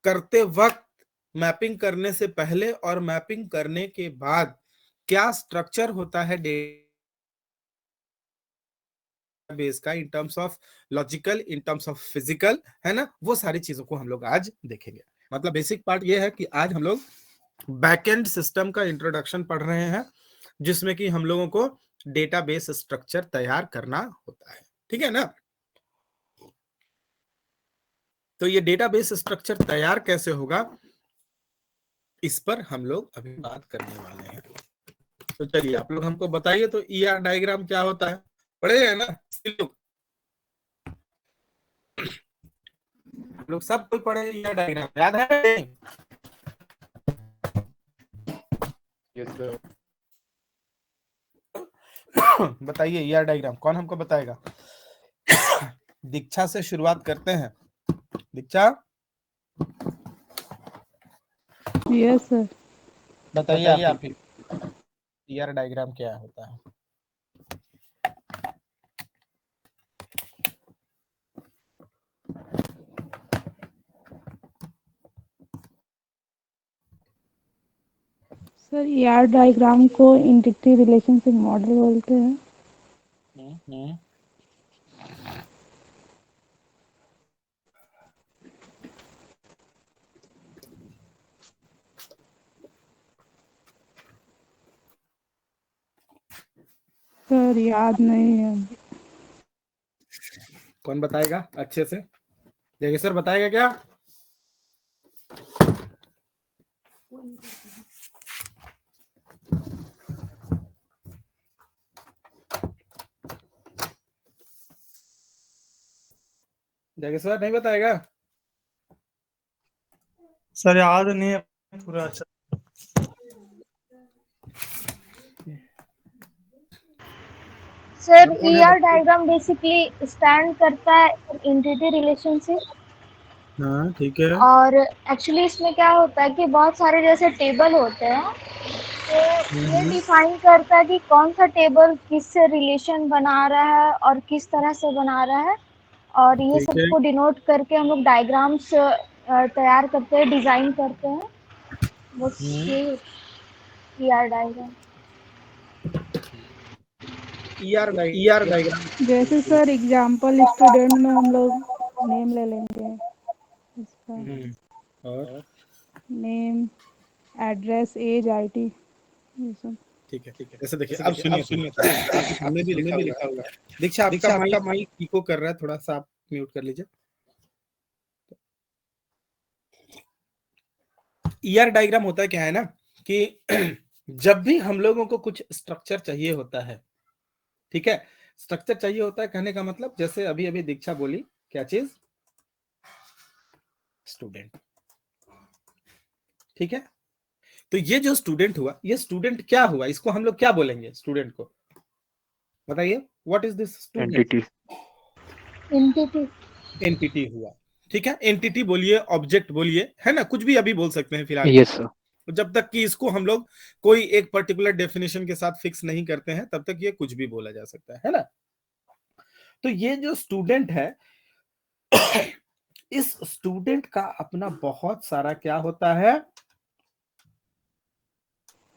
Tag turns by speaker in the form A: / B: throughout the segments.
A: करते वक्त, मैपिंग करने से पहले और मैपिंग करने के बाद क्या स्ट्रक्चर होता है डेटाबेस का, in terms of logical, in terms of physical, है ना, वो सारी चीजों को हम लोग आज देखेंगे। मतलब बेसिक पार्ट ये है कि आज हम लोग बैकएंड सिस्टम का इंट्रोडक्शन पढ़ रहे हैं, जिसमें कि हम लोगों को डेटाबेस स्ट्रक्चर तैयार करना होता है, ठीक है ना। तो ये डेटाबेस स्ट्रक्चर तैयार कैसे होगा, इस पर हम लोग अभी बात करने वाले हैं। तो चलिए आप लोग हमको बताइए, तो ईआर डायग्राम क्या होता है, पढ़े हैं ना लोग सब कोई पढ़े ईआर डायग्राम, याद है?
B: Yes sir.
A: बताइए ईआर डायग्राम कौन हमको बताएगा? दीक्षा से शुरुआत करते हैं। दीक्षा
C: यस सर।
A: बताइए आप ही ईआर डायग्राम क्या होता है?
C: सर ईआर डायग्राम को एंटिटी रिलेशनशिप मॉडल बोलते हैं। सर याद नहीं है।
A: कौन बताएगा अच्छे से? देखिए सर बताएगा क्या? देखिए सर नहीं बताएगा?
D: सर याद नहीं है पूरा। अच्छा
E: sir ER diagram basically stand करता है एंटिटी रिलेशनशिप।
A: हाँ ठीक है।
E: और एक्चुअली इसमें क्या होता है कि बहुत सारे जैसे टेबल होते हैं, तो ये डिफाइन करता है कि कौन सा टेबल किस से रिलेशन बना रहा है और किस तरह से बना रहा है, और ये
A: ठीक है।
E: सबको डिनोट करके हम लोग डायग्राम्स तैयार करते हैं, डिजाइन करते हैं। बस ये ईआर डायग्राम।
A: ईआर डायग्राम
C: जैसे सर एग्जाम्पल स्टूडेंट में हम लोग नेम ले लेंगे, इसका
A: और
C: नेम, एड्रेस, एज, आईटी, ये सब।
A: ठीक है। जैसे देखिए अब सुनिए सामने भी लिखा होगा। दीक्षा आपका माइक इको कर रहा है, थोड़ा सा आप म्यूट कर लीजिए। ईआर डायग्राम होता क्या है ना कि जब भी हम लोगों को कुछ स्ट्रक्चर चाहिए होता है, ठीक है, स्ट्रक्चर चाहिए होता है कहने का मतलब, जैसे अभी अभी दीक्षा बोली क्या चीज, स्टूडेंट, ठीक है। तो ये जो स्टूडेंट हुआ, ये स्टूडेंट क्या हुआ, इसको हम लोग क्या बोलेंगे स्टूडेंट को, बताइए what is this student? Entity हुआ, ठीक है। एंटिटी बोलिए, ऑब्जेक्ट बोलिए, है ना, कुछ भी अभी बोल सकते हैं फिलहाल।
B: Yes sir.
A: जब तक कि इसको हम लोग कोई एक पर्टिकुलर डेफिनेशन के साथ फिक्स नहीं करते हैं, तब तक ये कुछ भी बोला जा सकता है ना। तो ये जो स्टूडेंट है, इस स्टूडेंट का अपना बहुत सारा क्या होता है,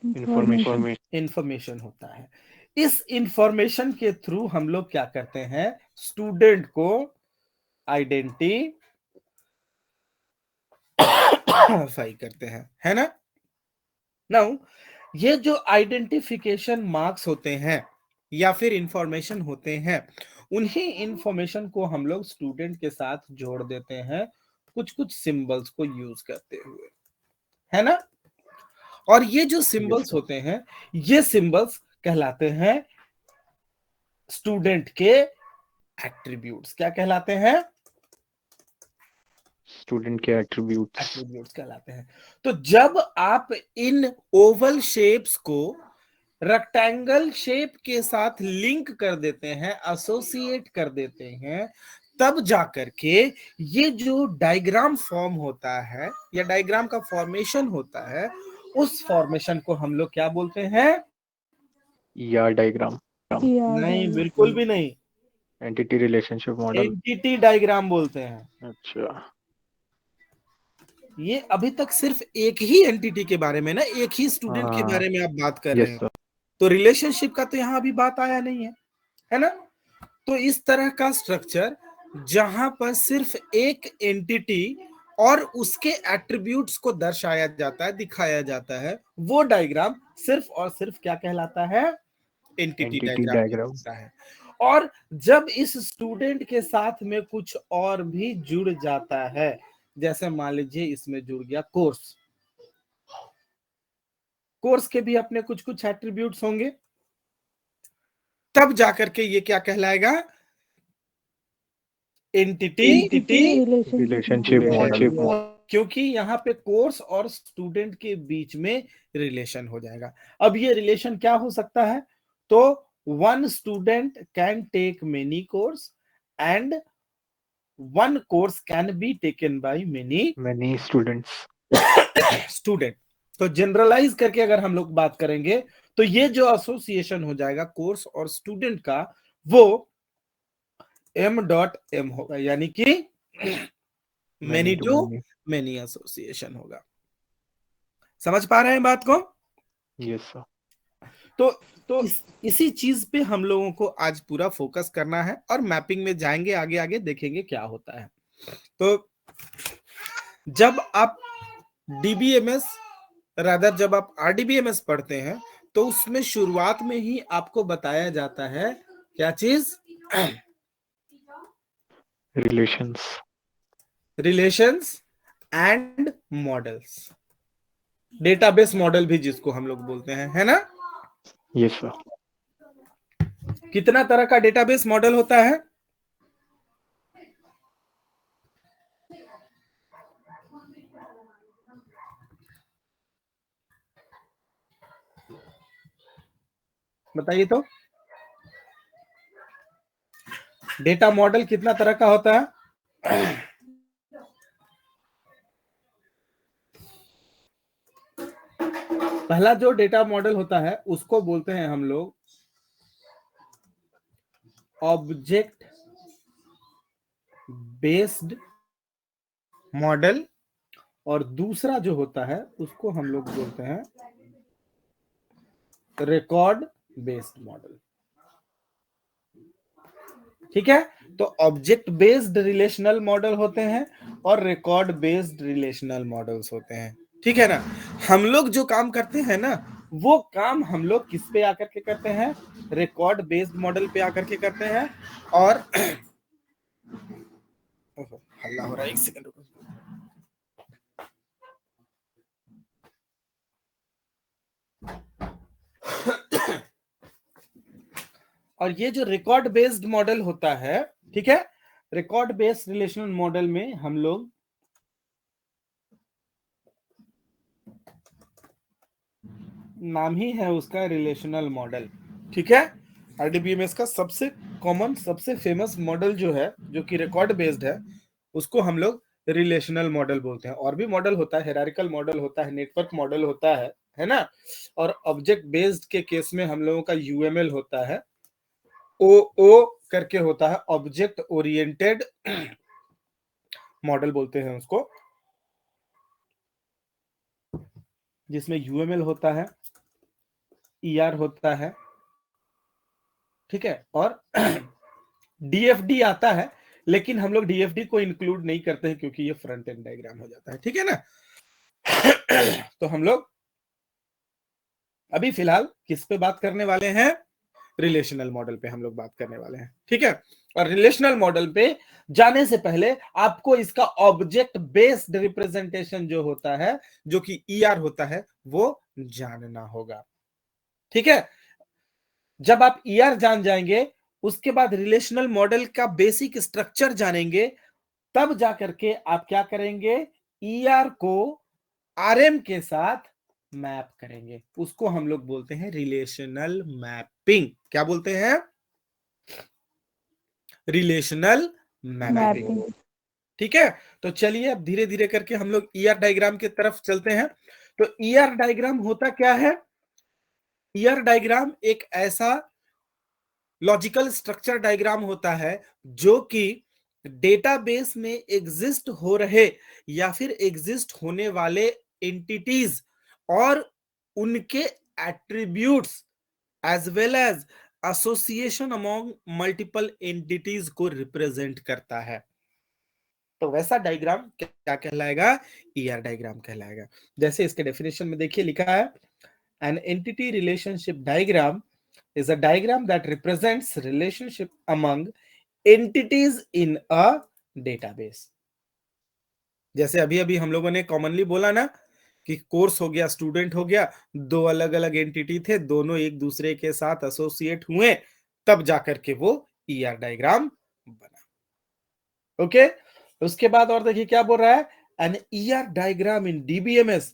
A: इंफॉर्मेशन होता है। इस इंफॉर्मेशन के थ्रू हम लोग क्या करते हैं, स्टूडेंट को आइडेंटिफाई करते हैं, है ना। नाउ ये जो आइडेंटिफिकेशन मार्क्स होते हैं या फिर इंफॉर्मेशन होते हैं, उन्हीं इंफॉर्मेशन को हम लोग स्टूडेंट के साथ जोड़ देते हैं कुछ कुछ सिंबल्स को यूज करते हुए, है ना। और ये जो सिंबल्स होते हैं, ये सिंबल्स कहलाते हैं स्टूडेंट के एट्रीब्यूट्स। क्या कहलाते हैं?
B: स्टूडेंट के एट्रीब्यूट्स
A: कहलाते हैं। तो जब आप इन ओवल शेप्स को रेक्टेंगल शेप के साथ लिंक कर देते हैं, एसोसिएट कर देते हैं, तब जाकर के ये जो डायग्राम फॉर्म होता है या डायग्राम का फॉर्मेशन होता है, उस फॉर्मेशन को हम लोग क्या बोलते हैं?
B: ER diagram.
A: नहीं, बिल्कुल भी नहीं,
B: entity relationship model.
A: Entity diagram बोलते हैं।
B: अच्छा
A: ये अभी तक सिर्फ एक ही एंटिटी के बारे में ना, एक ही स्टूडेंट के बारे में आप बात कर रहे
B: यस
A: हैं,
B: सर।
A: तो रिलेशनशिप का तो यहाँ अभी बात आया नहीं है ना। तो इस तरह का स्ट्रक्चर जहां पर सिर्फ एक एंटिटी और उसके एट्रीब्यूट्स को दर्शाया जाता है, दिखाया जाता है, वो डायग्राम सिर्फ और सिर्फ क्या कहलाता है? Entity
B: entity
A: diagram
B: diagram.
A: कहलाता है। और जब इस स्टूडेंट के साथ में कुछ और भी जुड़ जाता है, जैसे मान लीजिए इसमें जुड़ गया कोर्स, कोर्स के भी अपने कुछ कुछ एट्रीब्यूट्स होंगे, तब जाकर के ये क्या कहलाएगा? Entity
B: relationship model.
A: क्योंकि यहाँ पे कोर्स और स्टूडेंट के बीच में रिलेशन हो जाएगा। अब ये रिलेशन क्या हो सकता है? तो one student can take many course and one course can be taken by
B: many students.
A: Student. तो जनरलाइज करके अगर हम लोग बात करेंगे तो ये जो एसोसिएशन हो जाएगा कोर्स और स्टूडेंट का, वो M.M होगा, यानी कि मेनी टू मेनी एसोसिएशन होगा। समझ पा रहे हैं बात को?
B: Yes sir.
A: तो इसी चीज पे हम लोगों को आज पूरा फोकस करना है और मैपिंग में जाएंगे, आगे आगे देखेंगे क्या होता है। तो जब आप डीबीएमएस रादर जब आप आरडीबीएमएस पढ़ते हैं तो उसमें शुरुआत में ही आपको बताया जाता है क्या चीज? Relations and models, database model भी जिसको हम लोग बोलते हैं, है ना?
B: Yes sir.
A: कितना तरह का डेटाबेस मॉडल होता है? बताइए तो, डेटा मॉडल कितना तरह का होता है? पहला जो डेटा मॉडल होता है उसको बोलते हैं हम लोग ऑब्जेक्ट बेस्ड मॉडल, और दूसरा जो होता है उसको हम लोग बोलते हैं रिकॉर्ड बेस्ड मॉडल। ठीक है, तो ऑब्जेक्ट बेस्ड रिलेशनल मॉडल होते हैं और रिकॉर्ड बेस्ड रिलेशनल मॉडल्स होते हैं। ठीक है ना? हम लोग जो काम करते हैं ना, वो काम हम लोग किस पे आकर के करते हैं? रिकॉर्ड बेस्ड मॉडल पे आकर के करते हैं। और हल्ला हो रहा है, एक सेकंड रुको। और ये जो रिकॉर्ड बेस्ड मॉडल होता है, ठीक है, रिकॉर्ड बेस्ड रिलेशनल मॉडल में हम लोग नाम ही है उसका रिलेशनल मॉडल। ठीक है, आरडीबीएमएस का सबसे कॉमन, सबसे फेमस मॉडल जो है, जो कि रिकॉर्ड बेस्ड है, उसको हम लोग रिलेशनल मॉडल बोलते हैं। और भी मॉडल होता है, हेरारिकल मॉडल होता है, नेटवर्क मॉडल होता है ना? और ऑब्जेक्ट बेस्ड के केस में हम लोगों का यूएमएल होता है, ओ करके होता है, ऑब्जेक्ट ओरिएंटेड मॉडल बोलते हैं उसको, जिसमें यूएमएल होता है, ईआर होता है, ठीक है, और डीएफडी आता है, लेकिन हम लोग डीएफडी को इंक्लूड नहीं करते हैं क्योंकि ये फ्रंट एंड डायग्राम हो जाता है। ठीक है ना? तो हम लोग अभी फिलहाल किस पे बात करने वाले हैं? रिलेशनल मॉडल पे हम लोग बात करने वाले हैं। ठीक है, और रिलेशनल मॉडल पे जाने से पहले आपको इसका ऑब्जेक्ट बेस्ड रिप्रेजेंटेशन जो होता है, जो कि ईआर होता है, वो जानना होगा। ठीक है, जब आप ईआर जान जाएंगे, उसके बाद रिलेशनल मॉडल का बेसिक स्ट्रक्चर जानेंगे, तब जाकर के आप क्या करेंगे? ईआर को आरएम के साथ मैप करेंगे। उसको हम लोग बोलते हैं रिलेशनल मैपिंग। क्या बोलते हैं? Relational mapping. ठीक है, तो चलिए अब धीरे धीरे करके हम लोग ईआर डायग्राम की तरफ चलते हैं। तो ईआर डायग्राम होता क्या है? ईआर डायग्राम एक ऐसा लॉजिकल स्ट्रक्चर डायग्राम होता है जो कि डेटाबेस में एग्जिस्ट हो रहे या फिर एग्जिस्ट होने वाले एंटिटीज और उनके attributes as well as association among multiple entities को रिप्रेजेंट करता है। तो वैसा डायग्राम क्या कहलाएगा? ईआर डायग्राम कहलाएगा। जैसे इसके डेफिनेशन में देखिए लिखा है, an entity relationship diagram is a diagram that represents relationship among entities in a database। जैसे अभी अभी हम लोगों ने कॉमनली बोला ना कि कोर्स हो गया, स्टूडेंट हो गया, दो अलग अलग एंटिटी थे, दोनों एक दूसरे के साथ एसोसिएट हुए, तब जाकर के वो ईआर डायग्राम बना। ओके, उसके बाद और देखिए क्या बोल रहा है, an ER diagram in DBMS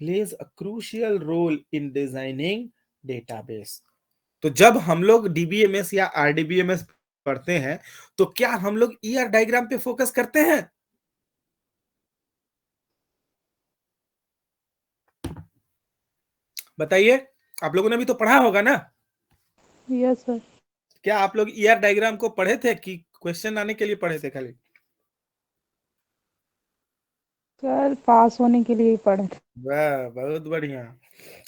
A: plays a crucial role in designing database. तो जब हम लोग डीबीएमएस या आरडीबीएमएस पढ़ते हैं तो क्या हम लोग ईआर डायग्राम पे फोकस करते हैं? बताइए, आप लोगों ने भी तो पढ़ा होगा ना?
C: Yes sir.
A: क्या आप लोग ईआर डायग्राम को पढ़े थे कि क्वेश्चन आने के लिए पढ़े थे खाली?
C: सर पास होने के लिए ही पढ़े थे।
A: वाह, बहुत बढ़िया।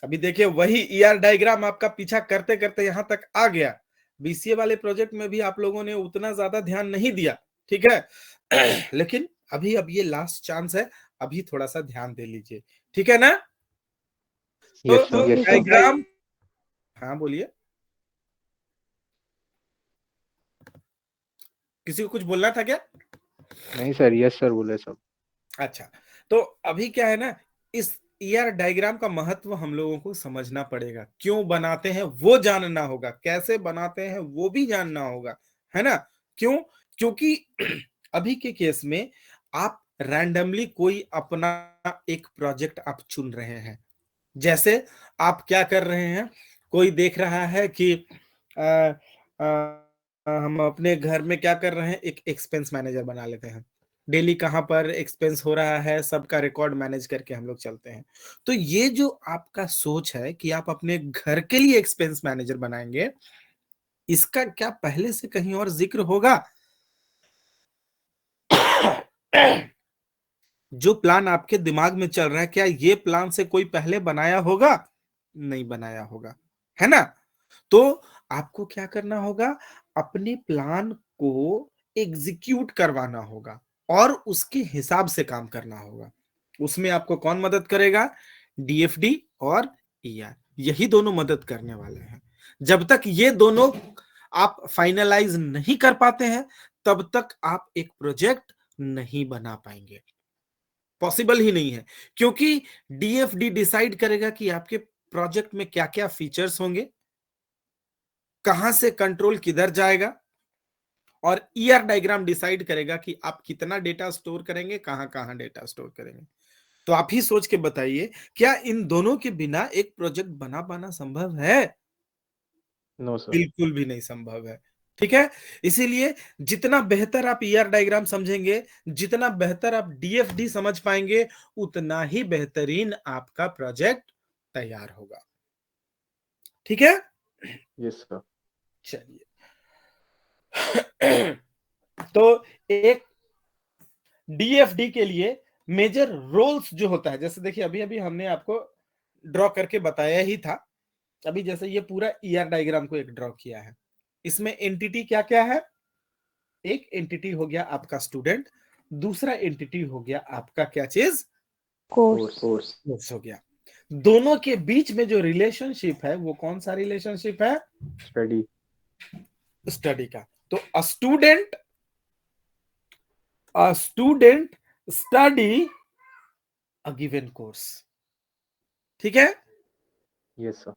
A: अभी देखिए वही ईआर डायग्राम आपका पीछा करते करते यहां तक आ गया। बीसीए वाले प्रोजेक्ट में भी आप लोगों ने उतना ज्यादा ध्यान नहीं दिया, ठीक है लेकिन अभी अब ये लास्ट चांस है, अभी थोड़ा सा ध्यान दे लीजिए, ठीक है ना?
B: Yes, sir.
A: तो
B: Yes, sir.
A: डायग्राम, हाँ बोलिए, किसी को कुछ बोलना था क्या?
B: नहीं सर, यस सर बोले सब।
A: अच्छा, तो अभी क्या है ना, इस ईआर डायग्राम का महत्व हम लोगों को समझना पड़ेगा। क्यों बनाते हैं वो जानना होगा, कैसे बनाते हैं वो भी जानना होगा, है ना? क्यों? क्योंकि अभी के केस में आप रैंडमली कोई अपना एक प्रोजेक्ट आप चुन रहे हैं। जैसे आप क्या कर रहे हैं, कोई देख रहा है कि आ, आ, हम अपने घर में क्या कर रहे हैं, एक एक्सपेंस मैनेजर बना लेते हैं। डेली कहाँ पर एक्सपेंस हो रहा है सबका रिकॉर्ड मैनेज करके हम लोग चलते हैं। तो ये जो आपका सोच है कि आप अपने घर के लिए एक्सपेंस मैनेजर बनाएंगे, इसका क्या पहले से कहीं और जिक्र होगा? जो प्लान आपके दिमाग में चल रहा है, क्या ये प्लान से कोई पहले बनाया होगा? नहीं बनाया होगा, है ना? तो आपको क्या करना होगा, अपने प्लान को एग्जीक्यूट करवाना होगा और उसके हिसाब से काम करना होगा। उसमें आपको कौन मदद करेगा? डीएफडी और ईआर, यही दोनों मदद करने वाले हैं। जब तक ये दोनों आप फाइनलाइज नहीं कर पाते हैं, तब तक आप एक प्रोजेक्ट नहीं बना पाएंगे, पॉसिबल ही नहीं है। क्योंकि डीएफडी डिसाइड करेगा कि आपके प्रोजेक्ट में क्या क्या फीचर्स होंगे, कहां से कंट्रोल किधर जाएगा, और ईआर डायग्राम डिसाइड करेगा कि आप कितना डेटा स्टोर करेंगे, कहां कहां डेटा स्टोर करेंगे। तो आप ही सोच के बताइए, क्या इन दोनों के बिना एक प्रोजेक्ट बना पाना संभव है?
B: No sir.
A: बिल्कुल भी नहीं संभव है, ठीक है? इसीलिए जितना बेहतर आप ईआर डायग्राम समझेंगे, जितना बेहतर आप डीएफडी समझ पाएंगे, उतना ही बेहतरीन आपका प्रोजेक्ट तैयार होगा, ठीक है?
B: Yes sir.
A: चलिए तो एक डीएफडी के लिए मेजर रोल्स जो होता है, जैसे देखिए अभी अभी हमने आपको ड्रॉ करके बताया ही था। अभी जैसे ये पूरा ईआर डायग्राम को एक ड्रॉ किया है, इसमें एंटिटी क्या क्या है? एक एंटिटी हो गया आपका स्टूडेंट, दूसरा एंटिटी हो गया आपका क्या चीज?
C: कोर्स।
A: कोर्स हो गया। दोनों के बीच में जो रिलेशनशिप है वो कौन सा रिलेशनशिप है?
B: स्टडी।
A: स्टडी का। तो a student study a given course, ठीक है?
B: Yes sir.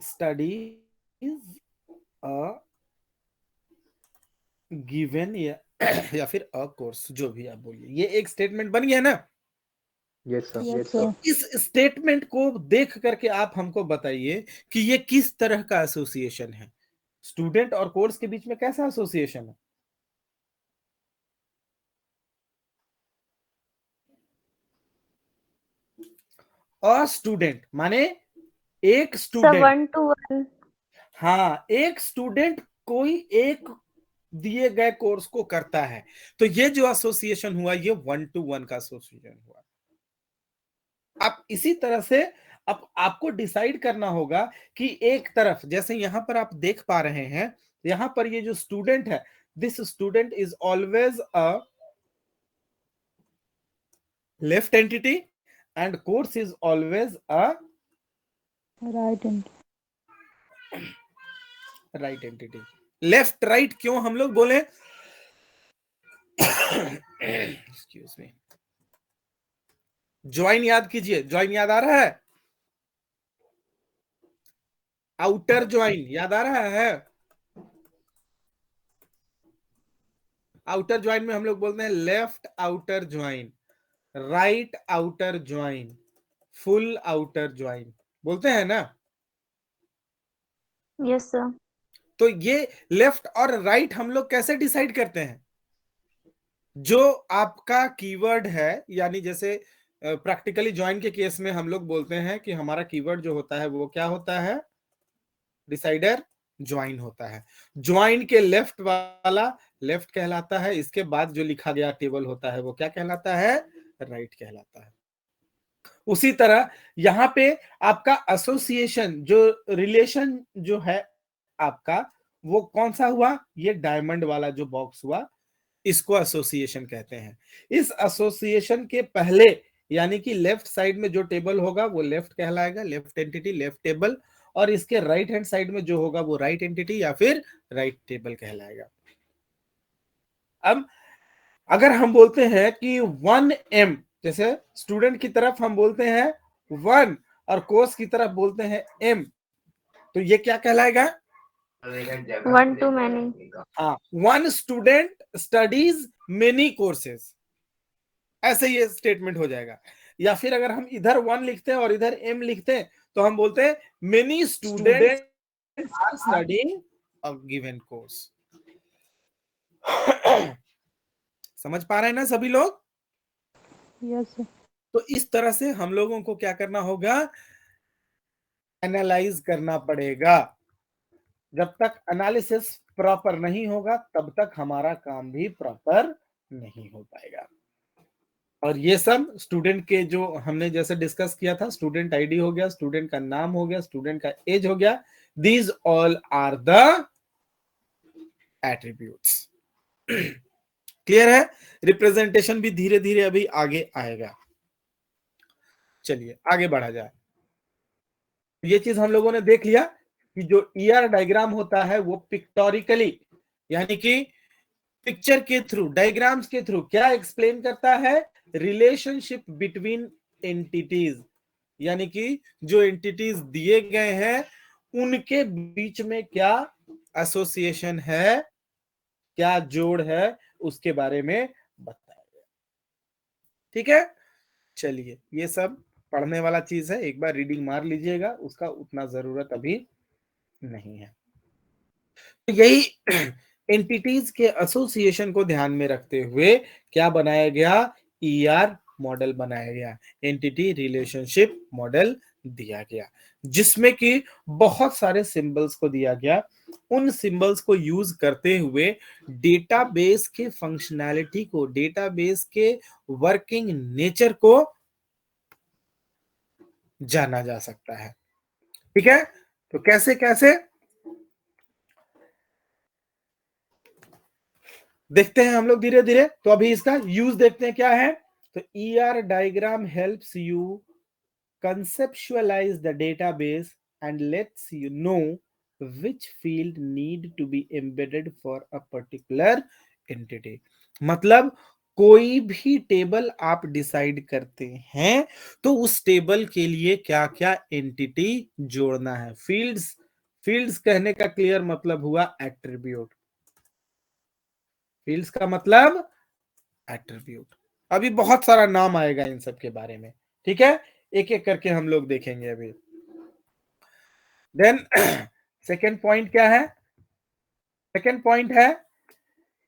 A: Study is a given या फिर अ कोर्स, जो भी आप बोलिए, ये एक स्टेटमेंट बन गया ना?
B: Yes sir.
C: Yes sir.
A: इस स्टेटमेंट को देख करके आप हमको बताइए कि ये किस तरह का एसोसिएशन है। स्टूडेंट और कोर्स के बीच में कैसा एसोसिएशन है? अ स्टूडेंट माने एक
E: सर
A: स्टूडेंट,
E: 1 to 1।
A: हाँ, एक स्टूडेंट कोई एक दिए गए कोर्स को करता है। तो ये जो एसोसिएशन हुआ ये 1-to-1 का एसोसिएशन हुआ। आप इसी तरह से अब आपको डिसाइड करना होगा कि एक तरफ जैसे यहां पर आप देख पा रहे हैं, यहां पर ये जो स्टूडेंट है, this student is always a left entity and course is always a
C: right and
A: right entity. Left right क्यों हम लोग बोले? एक्सक्यूज मी, ज्वाइन याद कीजिए, ज्वाइन याद आ रहा है? आउटर ज्वाइन याद आ रहा है? आउटर ज्वाइन में हम लोग बोलते हैं left outer join, right outer join, full outer join, बोलते हैं ना?
E: Yes sir.
A: तो ये लेफ्ट और राइट हम लोग कैसे डिसाइड करते हैं? जो आपका कीवर्ड है, यानी जैसे प्रैक्टिकली ज्वाइन के केस में हम लोग बोलते हैं कि हमारा कीवर्ड जो होता है वो क्या होता है? डिसाइडर ज्वाइन होता है। ज्वाइन के लेफ्ट वाला लेफ्ट कहलाता है, इसके बाद जो लिखा गया टेबल होता है वो क्या कहलाता है? राइट कहलाता है। उसी तरह यहां पे आपका एसोसिएशन जो रिलेशन जो है आपका, वो कौन सा हुआ? ये डायमंड वाला जो बॉक्स हुआ, इसको एसोसिएशन कहते हैं। इस एसोसिएशन के पहले यानी कि लेफ्ट साइड में जो टेबल होगा वो लेफ्ट कहलाएगा, लेफ्ट एंटिटी, लेफ्ट टेबल, और इसके राइट हैंड साइड में जो होगा वो राइट एंटिटी या फिर राइट टेबल कहलाएगा। अब अगर हम बोलते हैं कि 1M, जैसे स्टूडेंट की तरफ हम बोलते हैं 1 और कोर्स की तरफ बोलते हैं M, तो ये क्या कहलाएगा?
E: 1 to many।
A: हाँ, 1 स्टूडेंट स्टडीज मेनी कोर्सेज, ऐसे ये स्टेटमेंट हो जाएगा। या फिर अगर हम इधर 1 लिखते हैं और इधर M लिखते हैं तो हम बोलते हैं many student are studying a given course. समझ पा रहे हैं ना सभी लोग?
C: यस
A: तो इस तरह से हम लोगों को क्या करना होगा? एनालाइज करना पड़ेगा। जब तक एनालिसिस प्रॉपर नहीं होगा तब तक हमारा काम भी प्रॉपर नहीं हो पाएगा। और ये सब स्टूडेंट के जो हमने जैसे डिस्कस किया था, स्टूडेंट आईडी हो गया, स्टूडेंट का नाम हो गया, स्टूडेंट का एज हो गया, these all are the attributes. Clear है? रिप्रेजेंटेशन भी धीरे धीरे अभी आगे आएगा। चलिए आगे बढ़ा जाए। ये चीज हम लोगों ने देख लिया कि जो ईआर डायग्राम होता है वो पिक्टोरिकली यानी कि पिक्चर के थ्रू, डायग्राम्स के थ्रू क्या एक्सप्लेन करता है? रिलेशनशिप बिटवीन एंटिटीज, यानी कि जो एंटिटीज दिए गए हैं उनके बीच में क्या एसोसिएशन है, क्या जोड़ है, उसके बारे में बताया गया। ठीक है, चलिए ये सब पढ़ने वाला चीज है, एक बार रीडिंग मार लीजिएगा, उसका उतना जरूरत अभी नहीं है। तो यही एंटिटीज के एसोसिएशन को ध्यान में रखते हुए क्या बनाया गया? ईआर मॉडल बनाया गया, एंटिटी रिलेशनशिप मॉडल दिया गया, जिसमें कि बहुत सारे सिंबल्स को दिया गया। उन सिंबल्स को यूज करते हुए डेटाबेस के फंक्शनैलिटी को, डेटाबेस के वर्किंग नेचर को जाना जा सकता है। ठीक है, तो कैसे कैसे देखते हैं हम लोग धीरे धीरे। तो अभी इसका यूज देखते हैं क्या है। तो ER diagram helps you conceptualize the database and lets you know which field need to be embedded for a particular entity। मतलब कोई भी टेबल आप डिसाइड करते हैं तो उस टेबल के लिए क्या क्या एंटिटी जोड़ना है। फील्ड्स, फील्ड्स कहने का क्लियर मतलब हुआ एट्रीब्यूट। फील्ड्स का मतलब एट्रीब्यूट। अभी बहुत सारा नाम आएगा इन सब के बारे में, ठीक है, एक एक करके हम लोग देखेंगे अभी। देन सेकेंड पॉइंट क्या है? सेकेंड पॉइंट है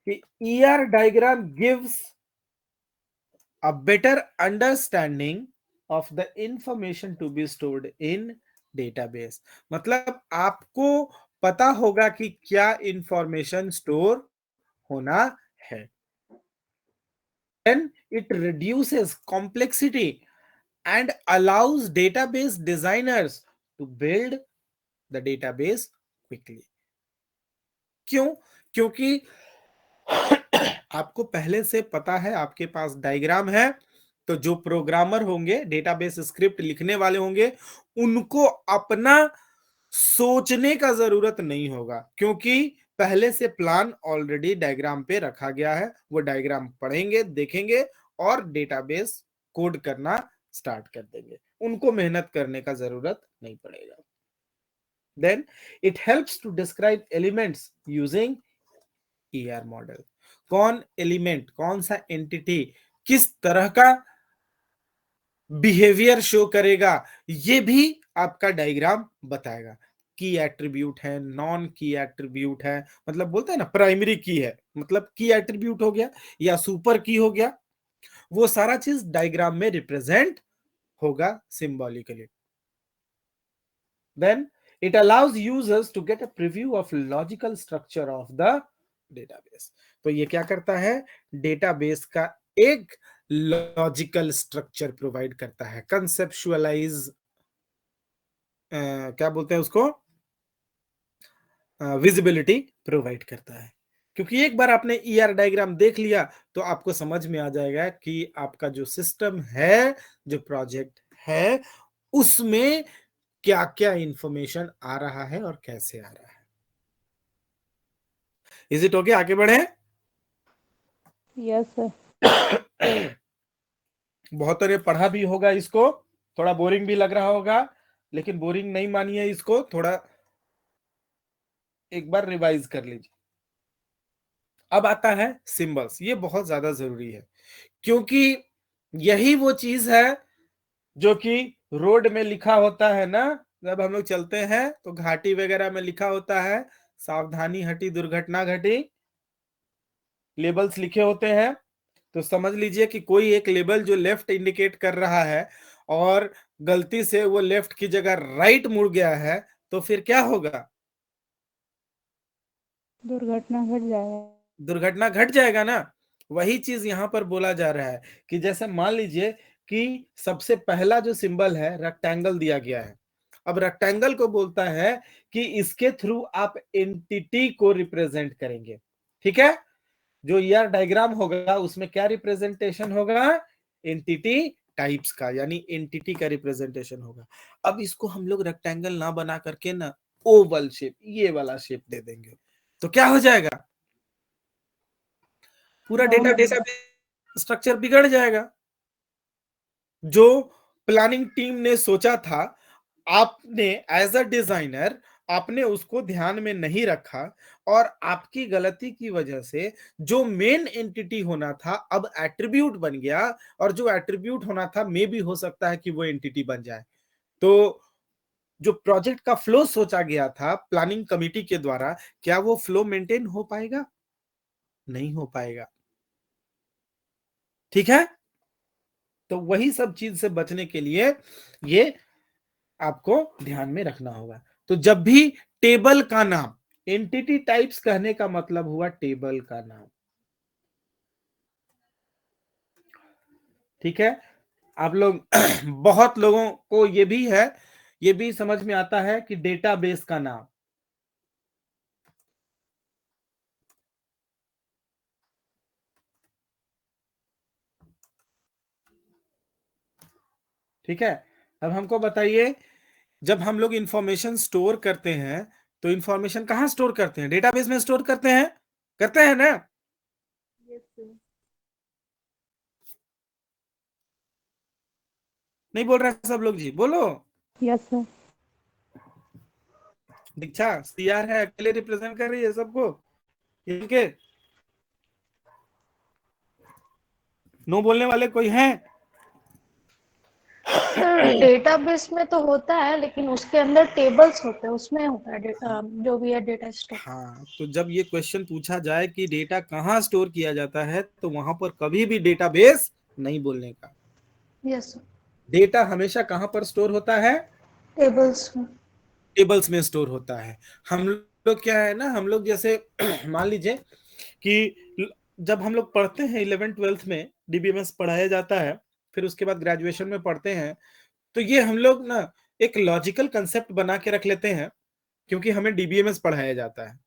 A: कि ER diagram gives a better understanding of the information to be stored in database. मतलब आपको पता होगा कि क्या इंफॉर्मेशन स्टोर होना है। Then it reduces complexity and allows database designers to build the database quickly. क्यों? क्योंकि आपको पहले से पता है, आपके पास डायग्राम है, तो जो प्रोग्रामर होंगे, डेटाबेस स्क्रिप्ट लिखने वाले होंगे, उनको अपना सोचने का जरूरत नहीं होगा, क्योंकि पहले से प्लान ऑलरेडी डायग्राम पे रखा गया है। वो डायग्राम पढ़ेंगे, देखेंगे और डेटाबेस कोड करना स्टार्ट कर देंगे, उनको मेहनत करने का जरूरत नहीं पड़ेगा। Then it helps to describe elements using ER model. कौन एलिमेंट, कौन सा एंटिटी किस तरह का बिहेवियर शो करेगा, ये भी आपका डायग्राम बताएगा। की एट्रीब्यूट है, नॉन की एट्रीब्यूट है, मतलब बोलते हैं ना प्राइमरी की है, मतलब की एट्रीब्यूट हो गया या सुपर की हो गया, वो सारा चीज डायग्राम में रिप्रेजेंट होगा symbolically. Then it allows users to get a preview of logical structure of the database। तो ये क्या करता है, डेटाबेस का एक लॉजिकल स्ट्रक्चर प्रोवाइड करता है, कंसेप्चुअलाइज, क्या बोलते हैं उसको, विजिबिलिटी प्रोवाइड करता है। क्योंकि एक बार आपने ईआर डायग्राम देख लिया तो आपको समझ में आ जाएगा कि आपका जो सिस्टम है, जो प्रोजेक्ट है, उसमें क्या क्या इंफॉर्मेशन आ रहा है और कैसे आ रहा है। Is it okay? आगे बढ़े।
C: Yes sir.
A: बहुत ने पढ़ा भी होगा इसको, थोड़ा बोरिंग भी लग रहा होगा, लेकिन बोरिंग नहीं मानिए इसको, थोड़ा एक बार रिवाइज कर लीजिए। अब आता है सिंबल्स। ये बहुत ज्यादा जरूरी है, क्योंकि यही वो चीज है जो कि रोड में लिखा होता है ना, जब हम लोग चलते हैं तो घाटी वगैरह में लिखा होता है सावधानी हटी दुर्घटना घटी, लेबल्स लिखे होते हैं। तो समझ लीजिए कि कोई एक लेबल जो लेफ्ट इंडिकेट कर रहा है और गलती से वो लेफ्ट की जगह राइट मुड़ गया है, तो फिर क्या होगा?
C: दुर्घटना घट जाएगा।
A: दुर्घटना घट जाएगा ना। वही चीज यहां पर बोला जा रहा है कि जैसे मान लीजिए कि सबसे पहला जो सिंबल है रेक्टेंगल दिया गया है। अब रेक्टेंगल को बोलता है कि इसके थ्रू आप एंटिटी को रिप्रेजेंट करेंगे। ठीक है, जो ईआर डायग्राम होगा उसमें क्या रिप्रेजेंटेशन होगा? एंटिटी टाइप्स का, यानी एंटिटी का रिप्रेजेंटेशन होगा। अब इसको हम लोग रेक्टेंगल ना बना करके ना ओवल शेप, ये वाला शेप दे देंगे, तो क्या हो जाएगा? पूरा डेटा स्ट्रक्चर बिगड़ जाएगा। जो प्लानिंग टीम ने सोचा था, आपने एज अ डिजाइनर आपने उसको ध्यान में नहीं रखा, और आपकी गलती की वजह से जो मेन एंटिटी होना था अब एट्रीब्यूट बन गया, और जो एट्रीब्यूट होना था मे भी हो सकता है कि वो एंटिटी बन जाए। तो जो प्रोजेक्ट का फ्लो सोचा गया था प्लानिंग कमिटी के द्वारा, क्या वो फ्लो मेंटेन हो पाएगा? नहीं हो पाएगा। ठीक है, तो वही सब चीज से बचने के लिए ये आपको ध्यान में रखना होगा। तो जब भी टेबल का नाम, एंटिटी टाइप्स कहने का मतलब हुआ टेबल का नाम। ठीक है, आप लोग बहुत लोगों को ये भी है, ये भी समझ में आता है कि डेटाबेस का नाम। ठीक है, अब हमको बताइए, जब हम लोग इंफॉर्मेशन स्टोर करते हैं तो इंफॉर्मेशन कहां स्टोर करते हैं? डेटाबेस में स्टोर करते हैं ना? नहीं बोल रहे सब लोग जी, बोलो।
C: Yes sir.
A: दीक्षा सीआर है, अकेले रिप्रेजेंट कर रही है सबको, इनके नो बोलने वाले कोई हैं?
E: डेटाबेस में तो होता है, लेकिन उसके अंदर टेबल्स होते हैं, उसमें होता है जो भी है डेटा स्टोर।
A: हाँ, तो जब ये क्वेश्चन पूछा जाए कि डेटा कहाँ स्टोर किया जाता है, तो वहां पर कभी भी डेटाबेस नहीं बोलने का।
E: Yes sir.
A: डेटा हमेशा कहां पर स्टोर होता है?
E: टेबल्स में।
A: टेबल्स में स्टोर होता है। हम लोग क्या है ना, हम लोग जैसे मान लीजिए कि जब हम लोग पढ़ते हैं 11th-12th में डीबीएमएस पढ़ाया जाता है, फिर उसके बाद ग्रेजुएशन में पढ़ते हैं, तो ये हम लोग ना एक लॉजिकल कंसेप्ट बना के रख लेते हैं, क्योंकि हमें डीबीएमएस पढ़ाया जाता है,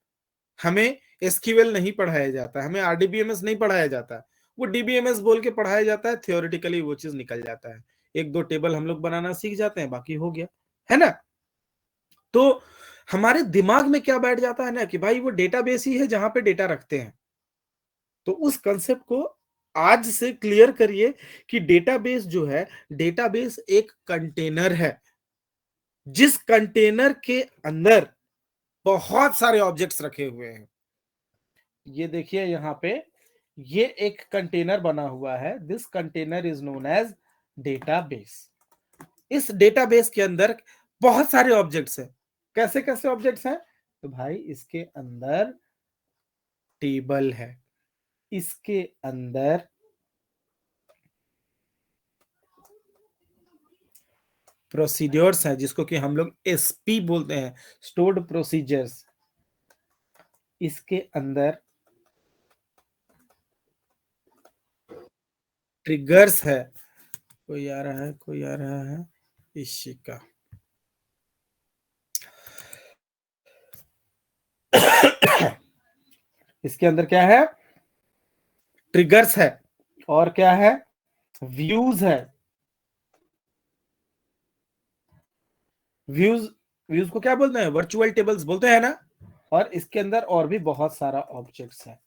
A: हमें एसक्यूएल नहीं पढ़ाया जाता है, हमें आरडीबीएमएस नहीं पढ़ाया जाता है, वो डीबीएमएस बोल के पढ़ाया जाता है, थियोरेटिकली वो चीज निकल जाता है, एक दो टेबल हम लोग बनाना सीख जाते हैं, बाकी हो गया, है ना। तो हमारे दिमाग में क्या बैठ जाता है ना कि भाई वो डेटाबेस ही है जहां पे डेटा रखते हैं। तो उस कंसेप्ट को आज से क्लियर करिए कि डेटाबेस जो है, डेटाबेस एक कंटेनर है, जिस कंटेनर के अंदर बहुत सारे ऑब्जेक्ट्स रखे हुए हैं। ये देखिए यहाँ पे, ये एक कंटेनर बना हुआ है, this container is known as database. इस डेटाबेस के अंदर बहुत सारे ऑब्जेक्ट्स हैं। कैसे कैसे ऑब्जेक्ट्स हैं? तो भाई इसके अंदर टेबल है, इसके अंदर प्रोसीड्योर्स है, जिसको कि हम लोग एसपी बोलते हैं, स्टोर्ड प्रोसीजर्स। इसके अंदर ट्रिगर्स है। कोई आ रहा है, कोई आ रहा है, इसी का इसके अंदर क्या है? ट्रिगर्स है, और क्या है? व्यूज है। व्यूज, व्यूज को क्या बोलते हैं? वर्चुअल टेबल्स बोलते हैं ना। और इसके अंदर और भी बहुत सारा ऑब्जेक्ट्स है।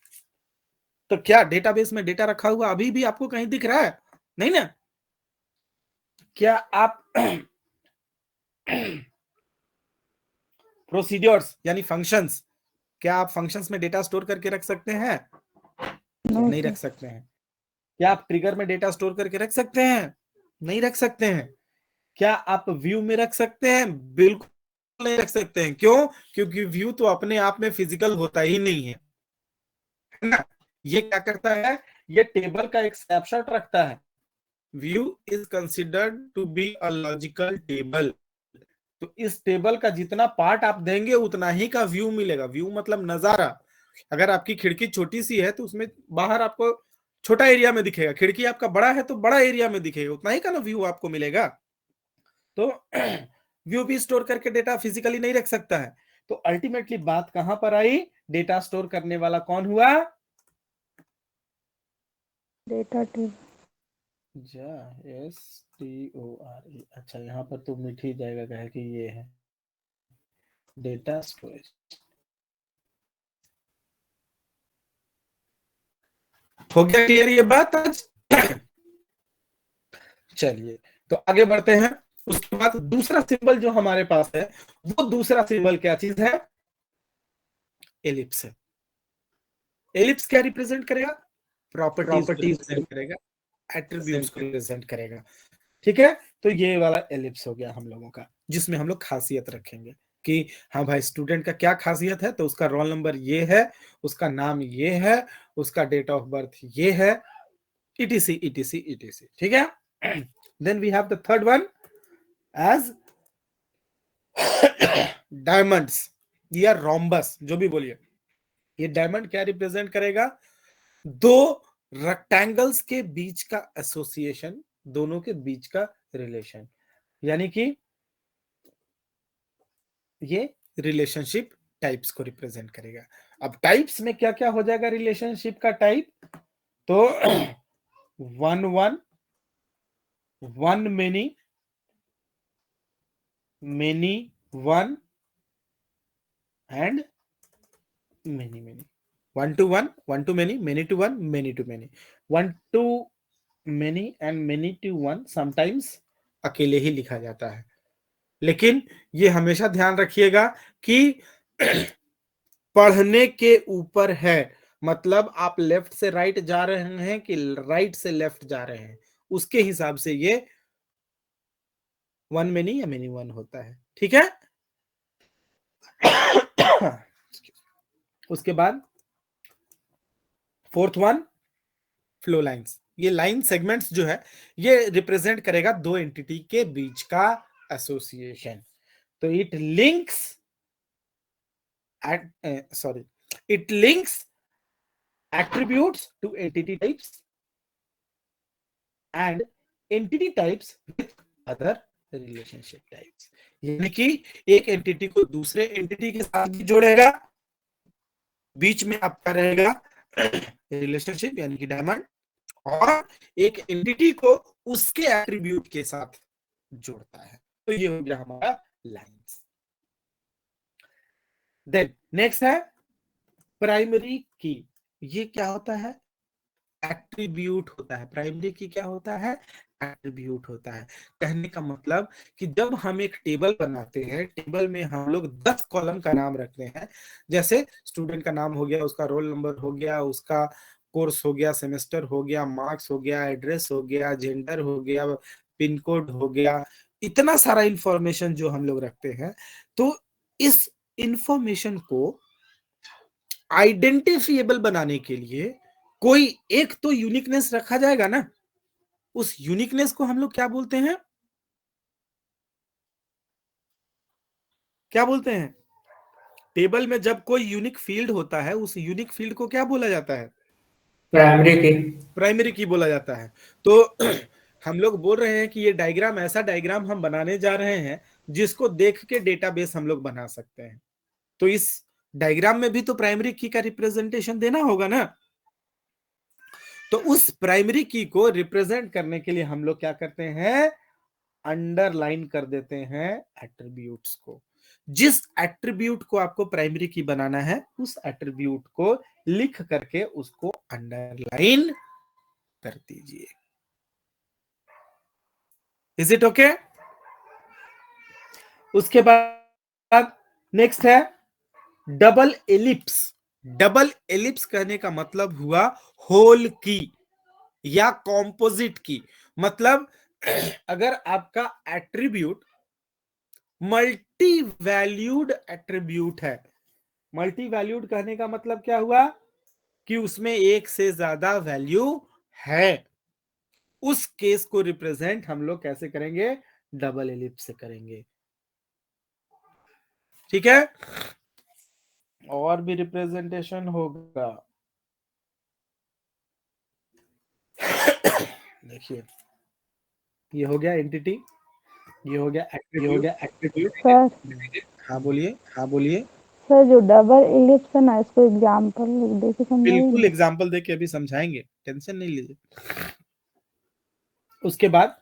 A: तो क्या डेटाबेस में डेटा रखा हुआ अभी भी आपको कहीं दिख रहा है? नहीं ना। क्या आप प्रोसीड्योर्स यानी फंक्शंस, क्या आप फंक्शंस में डेटा स्टोर करके रख सकते हैं?
C: नो
A: नहीं रख सकते हैं। क्या आप ट्रिगर में डेटा स्टोर करके रख सकते हैं? नहीं रख सकते हैं। क्या आप व्यू में रख सकते हैं? बिल्कुल नहीं रख सकते हैं। क्यों? क्योंकि व्यू तो अपने आप में फिजिकल होता ही नहीं है ना। ये क्या करता है? ये टेबल का एक स्नैपशॉट रखता है। View is considered to be a logical table. तो इस टेबल का जितना पार्ट आप देंगे उतना ही का व्यू मिलेगा। व्यू मतलब नजारा। अगर आपकी खिड़की छोटी सी है तो उसमें बाहर आपको छोटा एरिया में दिखेगा, खिड़की आपका बड़ा है तो बड़ा एरिया में दिखेगा, उतना ही का ना व्यू आपको मिलेगा। तो व्यू भी स्टोर करके डेटा फिजिकली नहीं रख सकता है। तो अल्टीमेटली बात कहां पर आई? डेटा स्टोर करने वाला कौन हुआ?
C: Data table.
A: STORE। अच्छा, यहाँ पर तो मिट ही जाएगा, कहे कि ये है डेटा स्टोरेज। हो गया क्लियर ये बात आज? चलिए तो आगे बढ़ते हैं। उसके बाद दूसरा सिंबल जो हमारे पास है, वो दूसरा सिंबल क्या चीज है? एलिप्स है। एलिप्स क्या रिप्रेजेंट करेगा? प्रॉपर्टीज रिप्रेजेंट करेगा, एट्रीब्यूट्स को रिप्रेजेंट करेगा। ठीक है, तो ये वाला एलिप्स हो गया हम लोगों का, जिसमें हम लोग खासियत रखेंगे कि हाँ भाई स्टूडेंट का क्या खासियत है, तो उसका रोल नंबर ये है, उसका नाम ये है, उसका डेट ऑफ बर्थ ये है, etc etc etc। ठीक है। Then we have the third one as diamonds या रोम्बस, जो भी बोलिए। ये डायमंड क्या रिप्रेजेंट करेगा? दो रेक्टेंगल्स के बीच का एसोसिएशन, दोनों के बीच का रिलेशन, यानी कि ये रिलेशनशिप टाइप्स को रिप्रेजेंट करेगा। अब टाइप्स में क्या क्या हो जाएगा रिलेशनशिप का टाइप? तो 1 1, 1 many, many 1 and many many. 1 to 1, 1 to many to 1, many to many। 1 to many and many to 1 sometimes अकेले ही लिखा जाता है, लेकिन ये हमेशा ध्यान रखिएगा कि पढ़ने के ऊपर है। मतलब आप लेफ्ट से राइट जा रहे हैं कि राइट से लेफ्ट जा रहे हैं, उसके हिसाब से ये 1 मेनी या मेनी 1 होता है। ठीक है। उसके बाद फोर्थ वन, फ्लो लाइंस। ये लाइन सेगमेंट्स जो है, ये रिप्रेजेंट करेगा दो एंटिटी के बीच का एसोसिएशन। तो it links it links attributes to entity types and entity types with other relationship types। यानी कि एक एंटिटी को दूसरे एंटिटी के साथ भी जोड़ेगा, बीच में आपका रहेगा रिलेशनशिप यानी कि डायमंड, और एक एंटिटी को उसके एट्रीब्यूट के साथ जोड़ता है। तो ये हो गया हमारा लाइंस। देन नेक्स्ट है प्राइमरी की। ये क्या होता है? एट्रीब्यूट होता है। प्राइमरी की क्या होता है? एट्रीब्यूट होता है। कहने का मतलब कि जब हम एक टेबल बनाते हैं, टेबल में हम लोग 10 कॉलम का नाम रखते हैं, जैसे स्टूडेंट का नाम हो गया, उसका रोल नंबर हो गया, उसका कोर्स हो गया, सेमेस्टर हो गया, मार्क्स हो गया, एड्रेस हो गया, जेंडर हो गया, पिन कोड हो गया, इतना सारा इंफॉर्मेशन जो हम लोग रखते हैं। तो इस इंफॉर्मेशन को आइडेंटिफिएबल बनाने के लिए कोई एक तो यूनिकनेस रखा जाएगा ना। उस यूनिकनेस को हम लोग क्या बोलते हैं? क्या बोलते हैं? टेबल में जब कोई यूनिक फील्ड होता है, उस यूनिक फील्ड को क्या बोला जाता है?
F: प्राइमरी की।
A: प्राइमरी की बोला जाता है। तो हम लोग बोल रहे हैं कि ये डायग्राम, ऐसा डायग्राम हम बनाने जा रहे हैं जिसको देख के डेटाबेस हम लोग बना सकते हैं। तो इस डायग्राम में भी तो प्राइमरी की का रिप्रेजेंटेशन देना होगा ना। तो उस प्राइमरी की को रिप्रेजेंट करने के लिए हम लोग क्या करते हैं? अंडरलाइन कर देते हैं एट्रीब्यूट्स को। जिस एट्रीब्यूट को आपको प्राइमरी की बनाना है, उस एट्रीब्यूट को लिख करके उसको अंडरलाइन कर दीजिए। Is it okay? उसके बाद नेक्स्ट है डबल एलिप्स। डबल एलिप्स कहने का मतलब हुआ होल की या कॉम्पोजिट की। मतलब अगर आपका एट्रीब्यूट मल्टी वैल्यूड एट्रीब्यूट है, मल्टी वैल्यूड कहने का मतलब क्या हुआ कि उसमें एक से ज्यादा वैल्यू है, उस केस को रिप्रेजेंट हम लोग कैसे करेंगे? डबल एलिप्स से करेंगे। ठीक है? और भी रिप्रेजेंटेशन होगा। देखिए, ये हो गया एंटिटी, ये हो गया एट्रीब्यूट।
C: सर
A: हाँ बोलिए, हाँ बोलिए।
C: सर जो डबल इलिप्स है ना, इसको एग्जांपल दे के
A: बिल्कुल
C: समझाइए।
A: एग्जांपल देके अभी समझाएंगे, टेंशन नहीं लीजिए। उसके बाद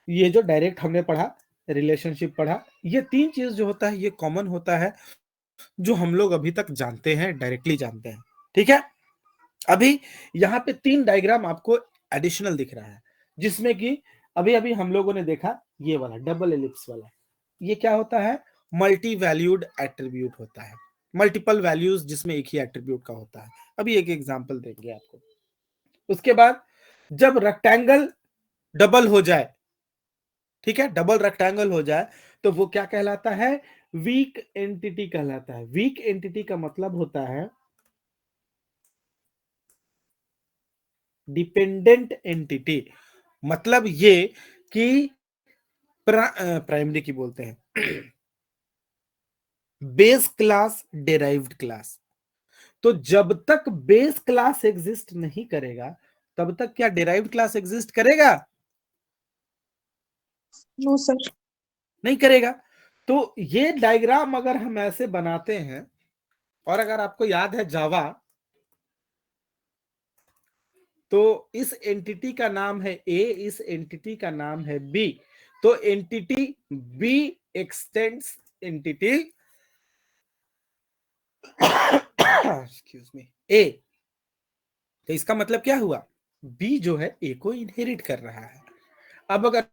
A: ये जो डायरेक्ट हमने पढ़ा, रिलेशनशिप पढ़ा, ये तीन चीज जो होता है ये कॉमन होता है, जो हम लोग अभी तक जानते हैं, डायरेक्टली जानते हैं। ठीक है? अभी यहाँ पे 3 डायग्राम आपको एडिशनल दिख रहा है, जिसमें कि अभी अभी हम लोगों ने देखा ये वाला डबल एलिप्स वाला। ये क्या होता है? मल्टी वैल्यूड एट्रीब्यूट होता है, मल्टीपल वैल्यूज जिसमें एक ही एट्रीब्यूट का होता है। अभी एक एग्जांपल देंगे आपको। उसके बाद जब रेक्टेंगल डबल हो जाए, ठीक है, डबल रेक्टेंगल हो जाए, तो वो क्या कहलाता है? वीक एंटिटी कहलाता है। वीक एंटिटी का मतलब होता है डिपेंडेंट एंटिटी। मतलब ये कि प्राइमरी की बोलते हैं बेस क्लास, डेराइव्ड क्लास। तो जब तक बेस क्लास एग्जिस्ट नहीं करेगा, तब तक क्या डेराइव्ड क्लास एग्जिस्ट करेगा?
G: No sir.
A: नहीं करेगा। तो ये डायग्राम अगर हम ऐसे बनाते हैं, और अगर आपको याद है जावा, तो इस एंटिटी का नाम है ए, इस एंटिटी का नाम है बी। तो entity B extends entity excuse me A. तो इसका मतलब क्या हुआ? बी जो है ए को इनहेरिट कर रहा है। अब अगर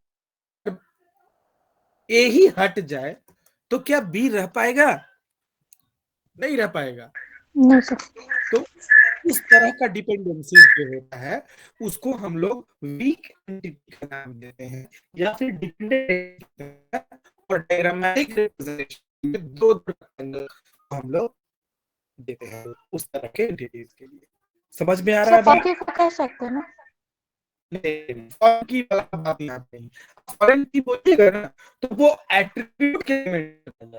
A: ए ही हट जाए तो क्या बी रह पाएगा? नहीं रह पाएगा।
C: नहीं सर।
A: तो इस तरह का डिपेंडेंसी जो होता है उसको हम लोग वीक एंटिटी का नाम देते हैं, या फिर डिपेंडेंट और डायग्रामेटिक रिप्रेजेंटेशन में दो रेक्टेंगल को हम लोग देते हैं उस तरह के एंटिटीज के लिए। समझ में आ रहा है
G: सर
A: बात?
G: फंकी को कह सकते हैं ना।
A: नहीं, फॉरेन की वाला बात यहाँ पे नहीं। फॉरेन की बोलिएगा ना तो वो एट्रीब्यूट के सेगमेंट,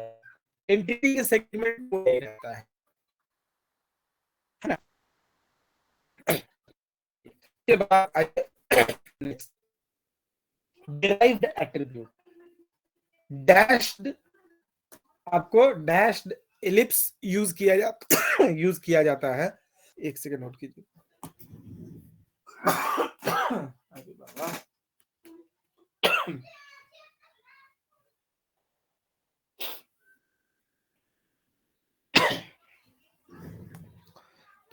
A: एंटिटी के सेगमेंट में रहता है ना। के बाद आइए डिराइव्ड एट्रीब्यूट। डैश्ड, आपको डैश्ड एलिप्स यूज किया जाता है। एक सेकंड नोट कीजिए। अरे बाबा,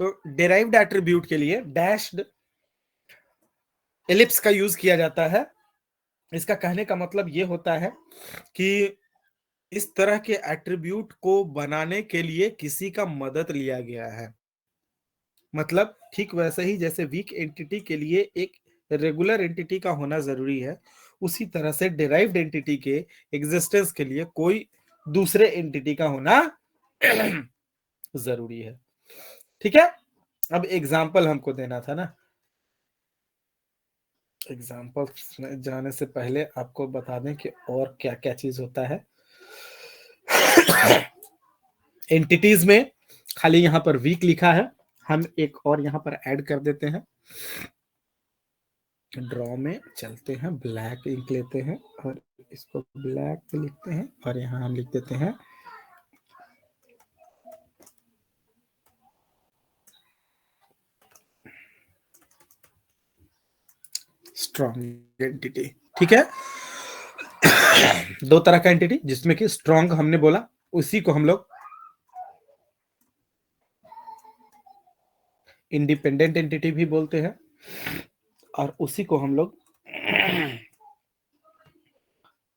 A: तो डिराइव्ड एट्रीब्यूट के लिए डैश्ड एलिप्स का यूज किया जाता है। इसका कहने का मतलब ये होता है कि इस तरह के एट्रीब्यूट को बनाने के लिए किसी का मदद लिया गया है। मतलब ठीक वैसे ही जैसे वीक एंटिटी के लिए एक रेगुलर एंटिटी का होना जरूरी है, उसी तरह से डिराइव्ड एंटिटी के एग्जिस्टेंस के लिए कोई दूसरे एंटिटी का होना जरूरी है। ठीक है, अब एग्जाम्पल हमको देना था ना। एग्जाम्पल जाने से पहले आपको बता दें कि और क्या क्या चीज होता है। एंटिटीज में खाली यहां पर वीक लिखा है, हम एक और यहां पर ऐड कर देते हैं। ड्रॉ में चलते हैं, ब्लैक इंक लेते हैं और इसको ब्लैक पे लिखते हैं और यहां हम लिख देते हैं स्ट्रॉन्ग एंटिटी। ठीक है, दो तरह का एंटिटी जिसमें कि स्ट्रॉन्ग हमने बोला, उसी को हम लोग इंडिपेंडेंट एंटिटी भी बोलते हैं और उसी को हम लोग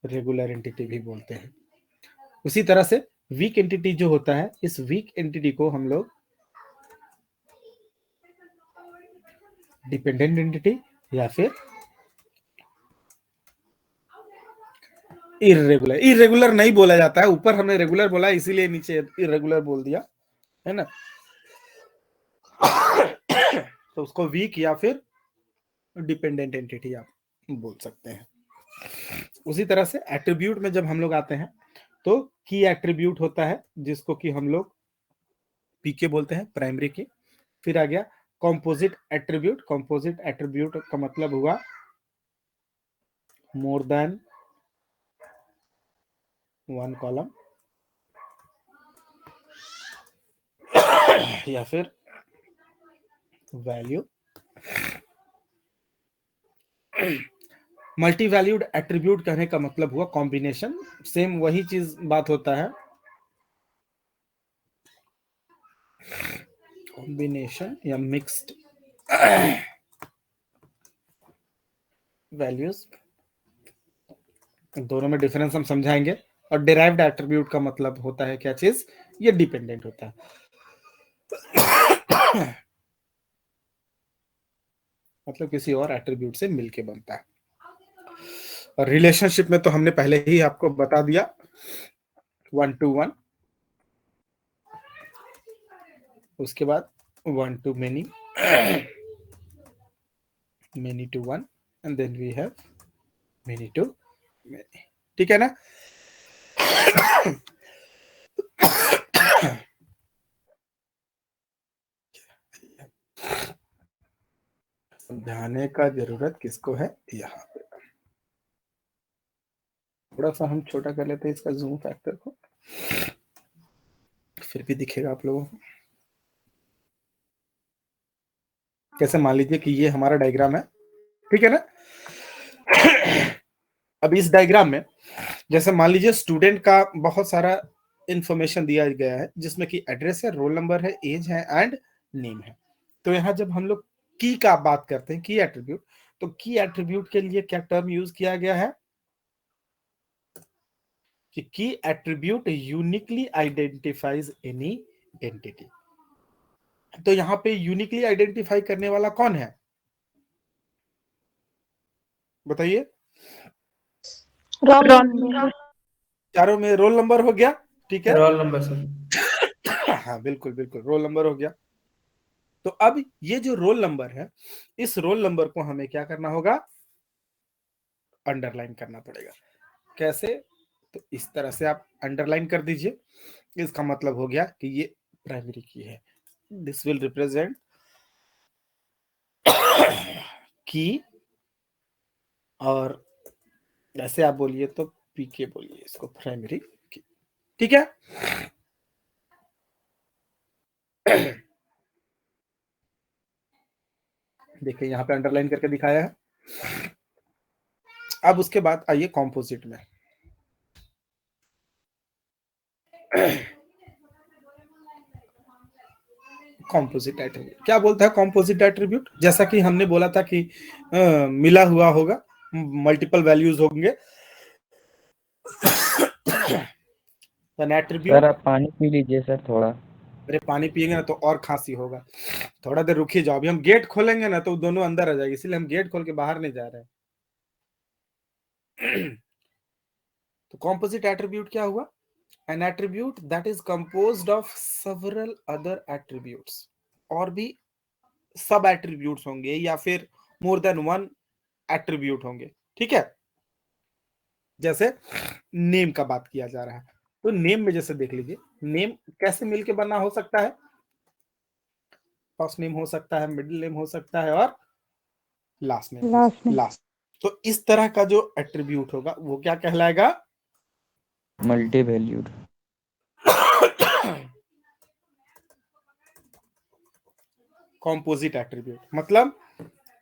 A: रेगुलर एंटिटी भी बोलते हैं। उसी तरह से वीक एंटिटी जो होता है, इस वीक एंटिटी को हम लोग डिपेंडेंट एंटिटी या फिर इरेगुलर नहीं बोला जाता है। ऊपर हमने रेगुलर बोला इसीलिए नीचे इरेगुलर बोल दिया है ना। तो उसको वीक या फिर डिपेंडेंट एंटिटी आप बोल सकते हैं। उसी तरह से एट्रीब्यूट में जब हम लोग आते हैं तो की एट्रीब्यूट होता है जिसको कि हम लोग पीके बोलते हैं, प्राइमरी की। फिर आ गया कंपोजिट एट्रीब्यूट। कंपोजिट एट्रीब्यूट का मतलब हुआ मोर देन वन कॉलम या फिर वैल्यू। मल्टी वैल्यूड एट्रीब्यूट कहने का मतलब हुआ कॉम्बिनेशन। सेम वही चीज बात होता है, कॉम्बिनेशन या मिक्स्ड वैल्यूज। दोनों में डिफरेंस हम समझाएंगे। और डिराइव्ड एट्रीब्यूट का मतलब होता है क्या चीज, ये डिपेंडेंट होता है। मतलब किसी और एट्रीब्यूट से मिलके बनता है। और रिलेशनशिप में तो हमने पहले ही आपको बता दिया, 1 to 1, उसके बाद 1 to many, many to 1, and then we have many to many। ठीक है ना। समझाने का जरूरत किसको है, यहाँ पे थोड़ा सा हम छोटा कर लेते हैं इसका जूम फैक्टर को, फिर भी दिखेगा आप लोगों को। कैसे, मान लीजिए कि ये हमारा डायग्राम है, ठीक है ना। अब इस डायग्राम में जैसे मान लीजिए स्टूडेंट का बहुत सारा इंफॉर्मेशन दिया गया है, जिसमें कि एड्रेस है, रोल नंबर है, एज है एंड नेम है। तो यहाँ जब हम लोग की का बात करते हैं, की एट्रीब्यूट, तो की एट्रीब्यूट के लिए क्या टर्म यूज किया गया है कि की attribute uniquely identifies any entity. तो यहाँ पे यूनिकली आइडेंटिफाई करने वाला कौन है, बताइए।
G: Roll number.
A: चारों में रोल नंबर हो गया, ठीक है।
F: Roll number sir.
A: हाँ बिल्कुल बिल्कुल, रोल नंबर हो गया। तो अब ये जो रोल नंबर है, इस रोल नंबर को हमें क्या करना होगा, अंडरलाइन करना पड़ेगा। कैसे, तो इस तरह से आप अंडरलाइन कर दीजिए। इसका मतलब हो गया कि ये प्राइमरी की है। दिस विल रिप्रेजेंट की, और ऐसे आप बोलिए तो पीके बोलिए इसको, प्राइमरी की। ठीक है। देखिए यहाँ पे अंडरलाइन करके दिखाया है। अब उसके बाद आइए कॉम्पोजिट में। कॉम्पोजिट एट्रीब्यूट क्या बोलता है? कॉम्पोजिट एट्रीब्यूट जैसा कि हमने बोला था कि मिला हुआ होगा, मल्टीपल वैल्यूज होंगे। एट्रीब्यूट,
F: सर आप पानी पी लीजिए सर थोड़ा।
A: अरे पानी पिएंगे ना तो और खांसी होगा, थोड़ा देर रुकिए जाओ। अभी हम गेट खोलेंगे ना तो दोनों अंदर आ जाएगी, इसलिए हम गेट खोल के बाहर नहीं जा रहे हैं। तो कॉम्पोजिट एट्रीब्यूट क्या हुआ? N attribute that is composed of several other attributes, और भी सब एट्रीब्यूट्स होंगे या फिर मोर देन वन एट्रीब्यूट होंगे। ठीक है। जैसे नेम का बात किया जा रहा है, तो नेम में जैसे देख लीजिए, नेम कैसे मिलके बना हो सकता है? फर्स्ट नेम हो सकता है, मिडिल नेम हो सकता है, और लास्ट नेम
C: लास्ट में
A: लास्ट। तो इस तरह का जो एट्रीब्यूट होगा वो क्या कहलाएगा?
F: Multi valued.
A: कॉम्पोजिट एट्रीब्यूट मतलब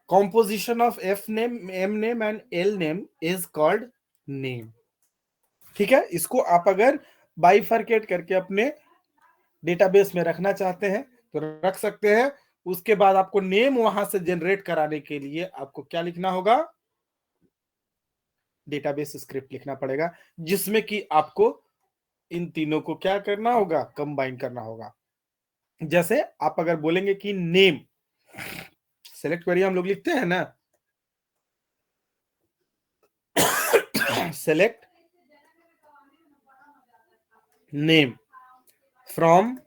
A: composition of f name, m name and l name is called name। ठीक है। इसको आप अगर बाइफरकेट करके अपने डेटाबेस में रखना चाहते हैं तो रख सकते हैं। उसके बाद आपको नेम वहां से जनरेट कराने के लिए आपको क्या लिखना होगा? डेटाबेस स्क्रिप्ट लिखना पड़ेगा, जिसमें कि आपको इन तीनों को क्या करना होगा? कंबाइन करना होगा। जैसे आप अगर बोलेंगे कि नेम, सेलेक्ट क्वेरी हम लोग लिखते हैं ना, select name from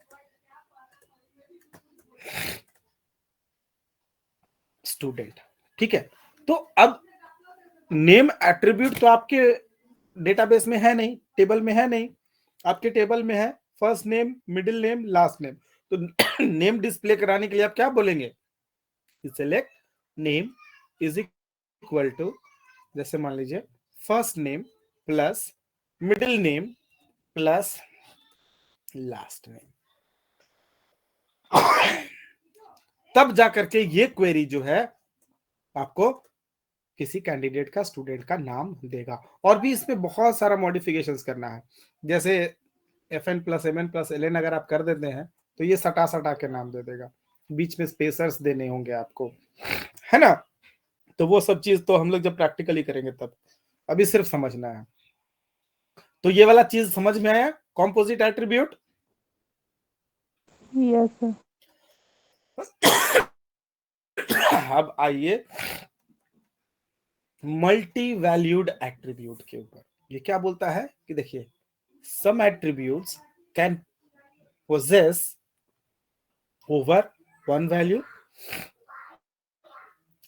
A: स्टूडेंट। ठीक है। तो अब नेम एट्रीब्यूट तो आपके डेटाबेस में है नहीं, टेबल में है नहीं। आपके टेबल में है first name, middle name, last name. तो नेम डिस्प्ले कराने के लिए आप क्या बोलेंगे? Select name is equal to, जैसे मान लीजिए first name plus middle name plus last name. तब जाकर के ये क्वेरी जो है आपको किसी कैंडिडेट का, स्टूडेंट का नाम देगा। और भी इसमें बहुत सारा मॉडिफिकेशंस करना है। जैसे fn plus mn plus ln अगर आप कर देते हैं तो ये सटा सटा के नाम दे देगा, बीच में स्पेसर्स देने होंगे आपको, है ना। तो वो सब चीज तो हम लोग जब प्रैक्टिकली करेंगे तब, अभी सिर्फ समझना है। तो ये वाला चीज समझ में आया, कॉम्पोजिट एट्रीब्यूट।
C: Yes sir.
A: अब आइए मल्टी वैल्यूड एट्रीब्यूट के ऊपर। ये क्या बोलता है कि देखिए, some attributes can possess over one value.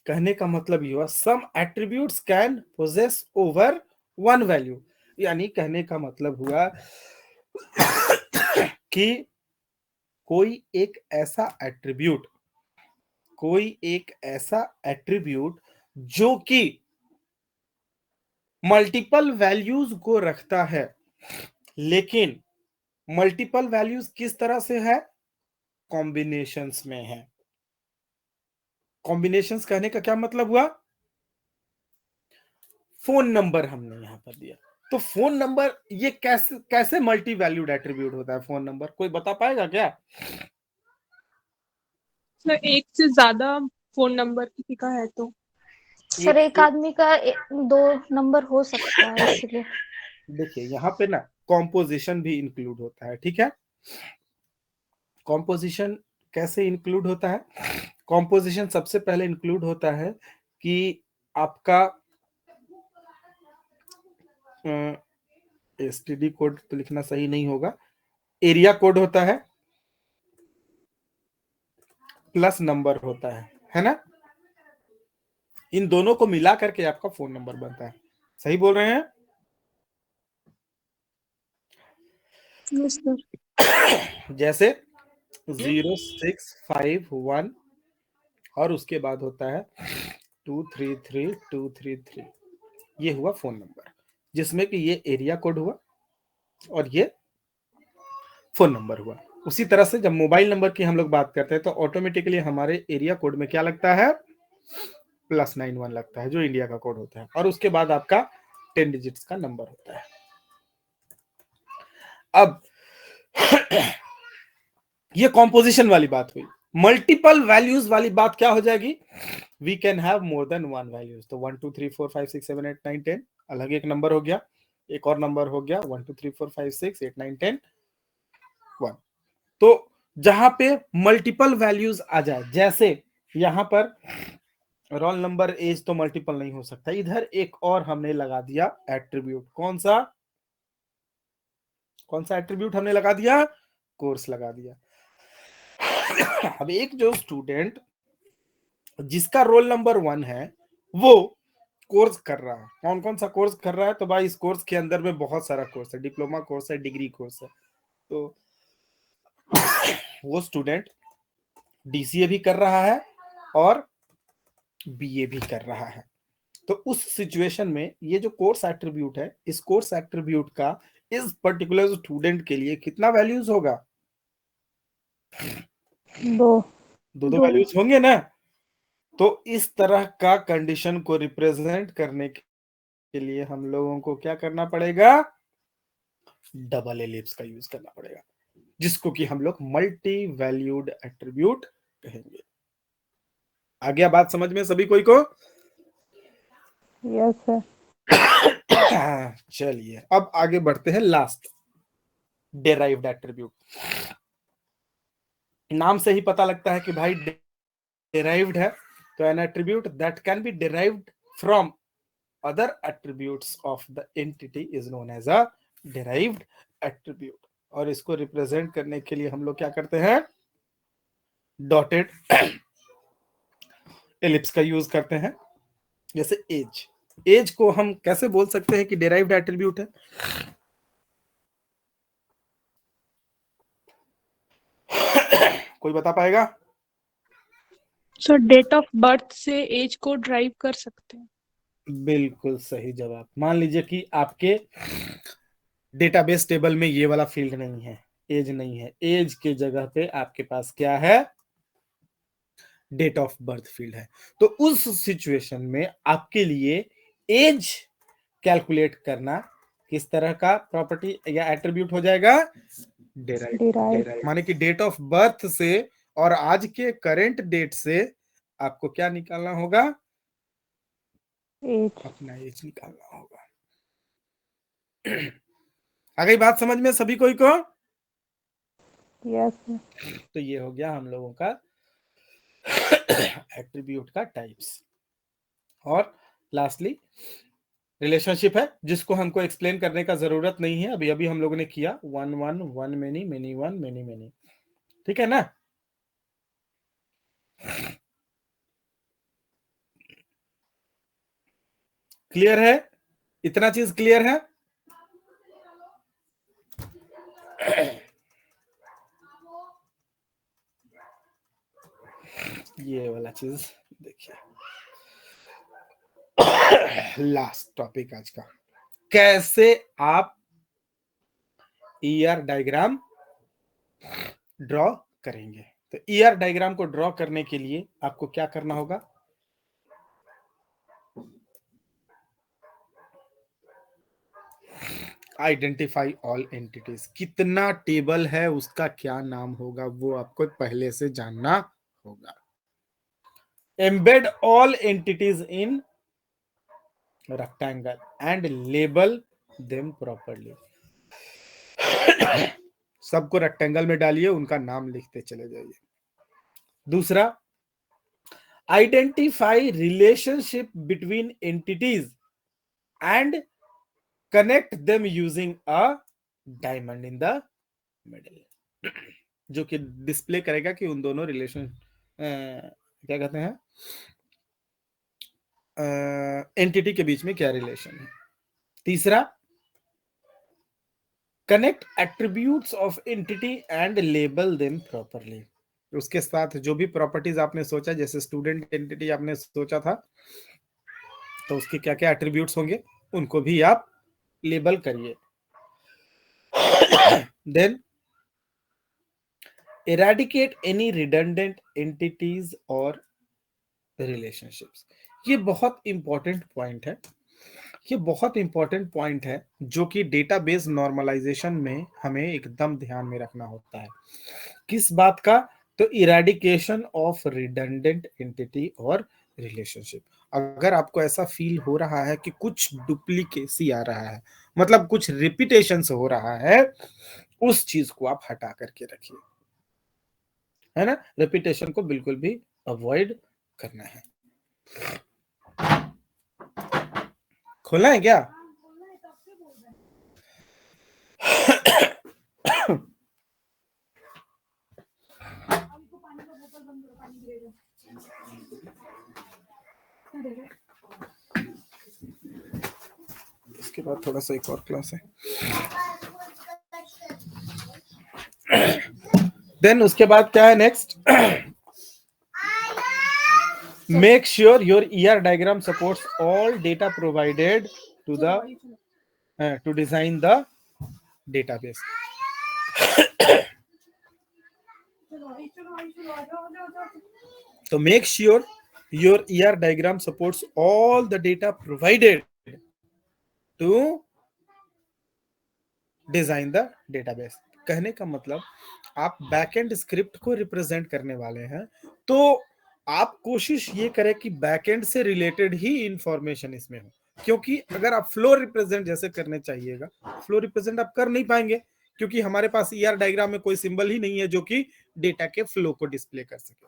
A: कहने का मतलब ये हुआ some attributes can possess over one value, यानी कहने का मतलब हुआ कि कोई एक ऐसा एट्रीब्यूट जो कि मल्टीपल वैल्यूज को रखता है, लेकिन मल्टीपल वैल्यूज किस तरह से है? कॉम्बिनेशंस में है। कॉम्बिनेशंस कहने का क्या मतलब हुआ? फोन नंबर हमने यहां पर दिया, तो फोन नंबर ये कैसे मल्टी वैल्यूड एट्रीब्यूट होता है? फोन नंबर कोई बता पाएगा क्या?
G: सर एक से ज्यादा फोन नंबर किसी का है तो
E: सर एक आदमी का दो नंबर हो सकता है, इसलिए
A: देखिए यहाँ पे ना कॉम्पोजिशन भी इंक्लूड होता है। ठीक है। कॉम्पोजिशन कैसे इंक्लूड होता है? कॉम्पोजिशन सबसे पहले इंक्लूड होता है कि आपका एसटीडी कोड तो लिखना सही नहीं होगा, एरिया कोड होता है प्लस नंबर होता है ना। इन दोनों को मिला करके आपका फोन नंबर बनता है। सही बोल रहे हैं?
G: Yes sir.
A: जैसे 0651 और उसके बाद होता है 233 ये हुआ फोन नंबर, जिसमें कि ये एरिया कोड हुआ और ये फोन नंबर हुआ। उसी तरह से जब मोबाइल नंबर की हम लोग बात करते हैं तो ऑटोमेटिकली हमारे एरिया कोड में क्या लगता है, +91 लगता है, जो इंडिया का कोड होता है, और उसके बाद आपका 10 डिजिट्स का नंबर होता है। अब ये कॉम्पोजिशन वाली बात हुई। मल्टीपल वैल्यूज वाली बात क्या हो जाएगी, we can have more than one values. तो 1 2 3 4 5 6 7 8 9 10 अलग एक नंबर हो गया, एक और नंबर हो गया 1 2 3 4 5 6 8 9 10 1। तो जहां पे मल्टीपल वैल्यूज आ जाए, जैसे यहां पर रोल नंबर एज तो मल्टीपल नहीं हो सकता, इधर एक और हमने लगा दिया एट्रीब्यूट। कौन सा एट्रीब्यूट हमने लगा दिया, कोर्स लगा दिया। अब एक जो स्टूडेंट जिसका रोल नंबर 1 है वो कोर्स कर रहा है, कौन कौन सा कोर्स कर रहा है, तो भाई इस कोर्स के अंदर में बहुत सारा कोर्स है, डिप्लोमा कोर्स है, डिग्री कोर्स है। तो वो स्टूडेंट डीसीए भी कर रहा है और बीए भी कर रहा है। तो उस सिचुएशन में ये जो कोर्स एट्रीब्यूट है, इस कोर्स एट्रीब्यूट का इस पर्टिकुलर स्टूडेंट के लिए कितना वैल्यूज होगा, 2 वैल्यूज होंगे ना। तो इस तरह का कंडीशन को रिप्रेजेंट करने के लिए हम लोगों को क्या करना पड़ेगा, डबल एलिप्स का यूज करना पड़ेगा, जिसको कि हम लोग मल्टी वैल्यूड एट्रीब्यूट कहेंगे। आ गया बात समझ में सभी कोई को?
C: Yes sir.
A: चलिए अब आगे बढ़ते हैं। Last, derived attribute. नाम से ही पता लगता है कि भाई डेराइव्ड है, तो N attribute that can be derived from other attributes of the entity is known as a derived attribute। और इसको रिप्रेजेंट करने के लिए हम लोग क्या करते हैं, डॉटेड एलिप्स का यूज करते हैं। जैसे एज को हम कैसे बोल सकते हैं कि डेराइव्ड एट्रीब्यूट है, कोई बता पाएगा?
G: सर डेट ऑफ बर्थ से एज को ड्राइव कर सकते हैं।
A: बिल्कुल सही जवाब। मान लीजिए कि आपके डेटाबेस टेबल में ये वाला फील्ड नहीं है, एज नहीं है, एज के जगह पे आपके पास क्या है, डेट ऑफ बर्थ फील्ड है। तो उस सिचुएशन में आपके लिए एज कैलकुलेट करना किस तरह का प्रॉपर्टी या एट्रीब्यूट हो जाएगा, डेराइव। माने कि डेट ऑफ बर्थ से और आज के करंट डेट से आपको क्या निकालना होगा, अपना एज निकालना होगा। आ गई बात समझ में सभी कोई को?
C: यस।
A: तो ये हो गया हम लोगों का एट्रीब्यूट का टाइप्स। और लास्टली रिलेशनशिप है, जिसको हमको एक्सप्लेन करने का जरूरत नहीं है, अभी अभी हम लोगों ने किया, 1 1 1 मेनी मेनी 1 मेनी मेनी, ठीक है ना। क्लियर है? इतना चीज क्लियर है? ये वाला चीज देखिए, लास्ट टॉपिक आज का, कैसे आप ईआर डायग्राम ड्रॉ करेंगे। तो ईआर डायग्राम को ड्रॉ करने के लिए आपको क्या करना होगा, आइडेंटिफाई ऑल एंटिटीज। कितना टेबल है उसका क्या नाम होगा वो आपको पहले से जानना होगा। Embed all entities in rectangle and label them properly. सबको रेक्टेंगल में डालिए, उनका नाम लिखते चले जाइए। दूसरा, identify relationship between entities and connect them using a diamond in the middle, जो कि डिस्प्ले करेगा कि उन दोनों रिलेशन क्या कहते हैं, एंटिटी के बीच में क्या रिलेशन है। तीसरा, connect attributes of entity and label them properly. उसके साथ जो भी प्रॉपर्टीज आपने सोचा, जैसे स्टूडेंट एंटिटी आपने सोचा था, तो उसके क्या क्या एट्रीब्यूट्स होंगे उनको भी आप लेबल करिए। Then eradicate any redundant entities और relationships। ये बहुत इंपॉर्टेंट पॉइंट है, ये बहुत इंपॉर्टेंट पॉइंट है जो कि डेटाबेस नॉर्मलाइजेशन में हमें एकदम ध्यान में रखना होता है। किस बात का? तो इरेडिकेशन ऑफ रिडंडेंट एंटिटी और रिलेशनशिप। अगर आपको ऐसा फील हो रहा है कि कुछ डुप्लीकेसी आ रहा है, मतलब कुछ रिपीटेशंस हो रहा है, उस चीज को आप हटा करके रखिए, है ना। रिपीटेशन को बिल्कुल भी अवॉइड करना है। खोलना है क्या? इसके बाद थोड़ा सा एक और क्लास है। देन उसके बाद क्या है next? Make sure your ER diagram supports all data provided to the to design the database. तो make sure your ER diagram supports all the data provided to design the database. कहने का मतलब आप backend script को represent करने वाले हैं, तो आप कोशिश ये करें कि बैकएंड से रिलेटेड ही इंफॉर्मेशन इसमें हो, क्योंकि अगर आप फ्लो रिप्रेजेंट जैसे करने चाहिएगा, फ्लो रिप्रेजेंट आप कर नहीं पाएंगे, क्योंकि हमारे पास ईआर डायग्राम में कोई सिंबल ही नहीं है जो कि डेटा के फ्लो को डिस्प्ले कर सके।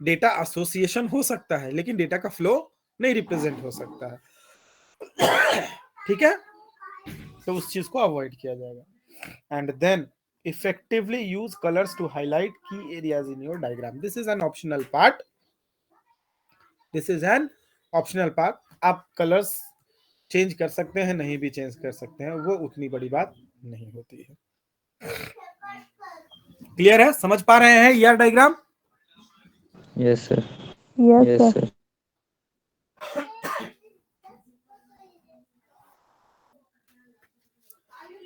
A: डेटा एसोसिएशन हो सकता है लेकिन डेटा का फ्लो नहीं रिप्रेजेंट हो सकता है, ठीक है। तो उस चीज को अवॉइड किया जाएगा। And then effectively use colors to highlight key areas in your diagram. This is an optional part. This is an optional part. आप कलर्स चेंज कर सकते हैं, नहीं भी चेंज कर सकते हैं, वो उतनी बड़ी बात नहीं होती है। क्लियर है? समझ पा रहे हैं ER diagram?
F: Yes sir.
C: Yes
F: yes
C: sir.
F: Sir.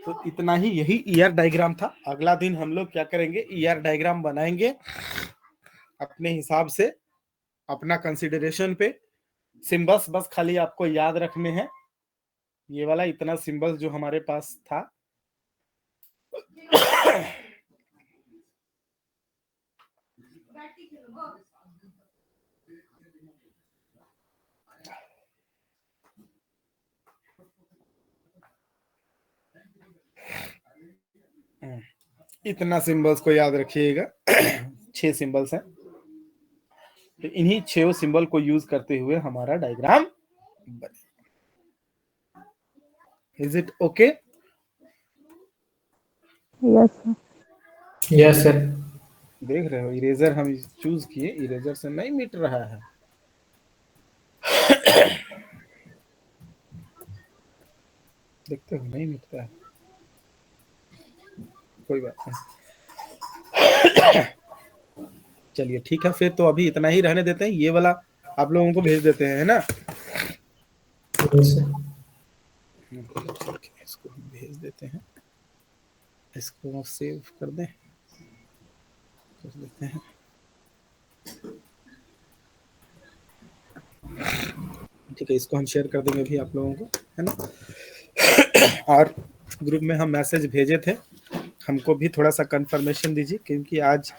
A: तो इतना ही, यही ईआर डायग्राम था। अगला दिन हम लोग क्या करेंगे? ईआर डायग्राम बनाएंगे अपने हिसाब से, अपना कंसिडरेशन पे। सिंबल्स बस खाली आपको याद रखने हैं, ये वाला इतना सिंबल्स जो हमारे पास था। इतना सिंबल्स को याद रखिएगा। 6 सिंबल्स हैं, तो इन्हीं 6 सिंबल को यूज करते हुए हमारा डायग्राम बने। Is it okay?
C: Yes sir.
B: Yes sir.
A: देख रहे हो, इरेजर हम चूज किए, इरेजर से नहीं मिट रहा है। देखते हो नहीं मिटता है, कोई बात नहीं। चलिए ठीक है, फिर तो अभी इतना ही रहने देते हैं। ये वाला आप लोगों को भेज देते हैं, है ना। इसको भेज देते हैं, इसको सेव कर दें, कर देते हैं। ठीक है, इसको हम शेयर कर देंगे भी आप लोगों को, है ना। और ग्रुप में हम मैसेज भेजे थे, हमको भी थोड़ा सा कंफर्मेशन दीजिए, क्योंकि आज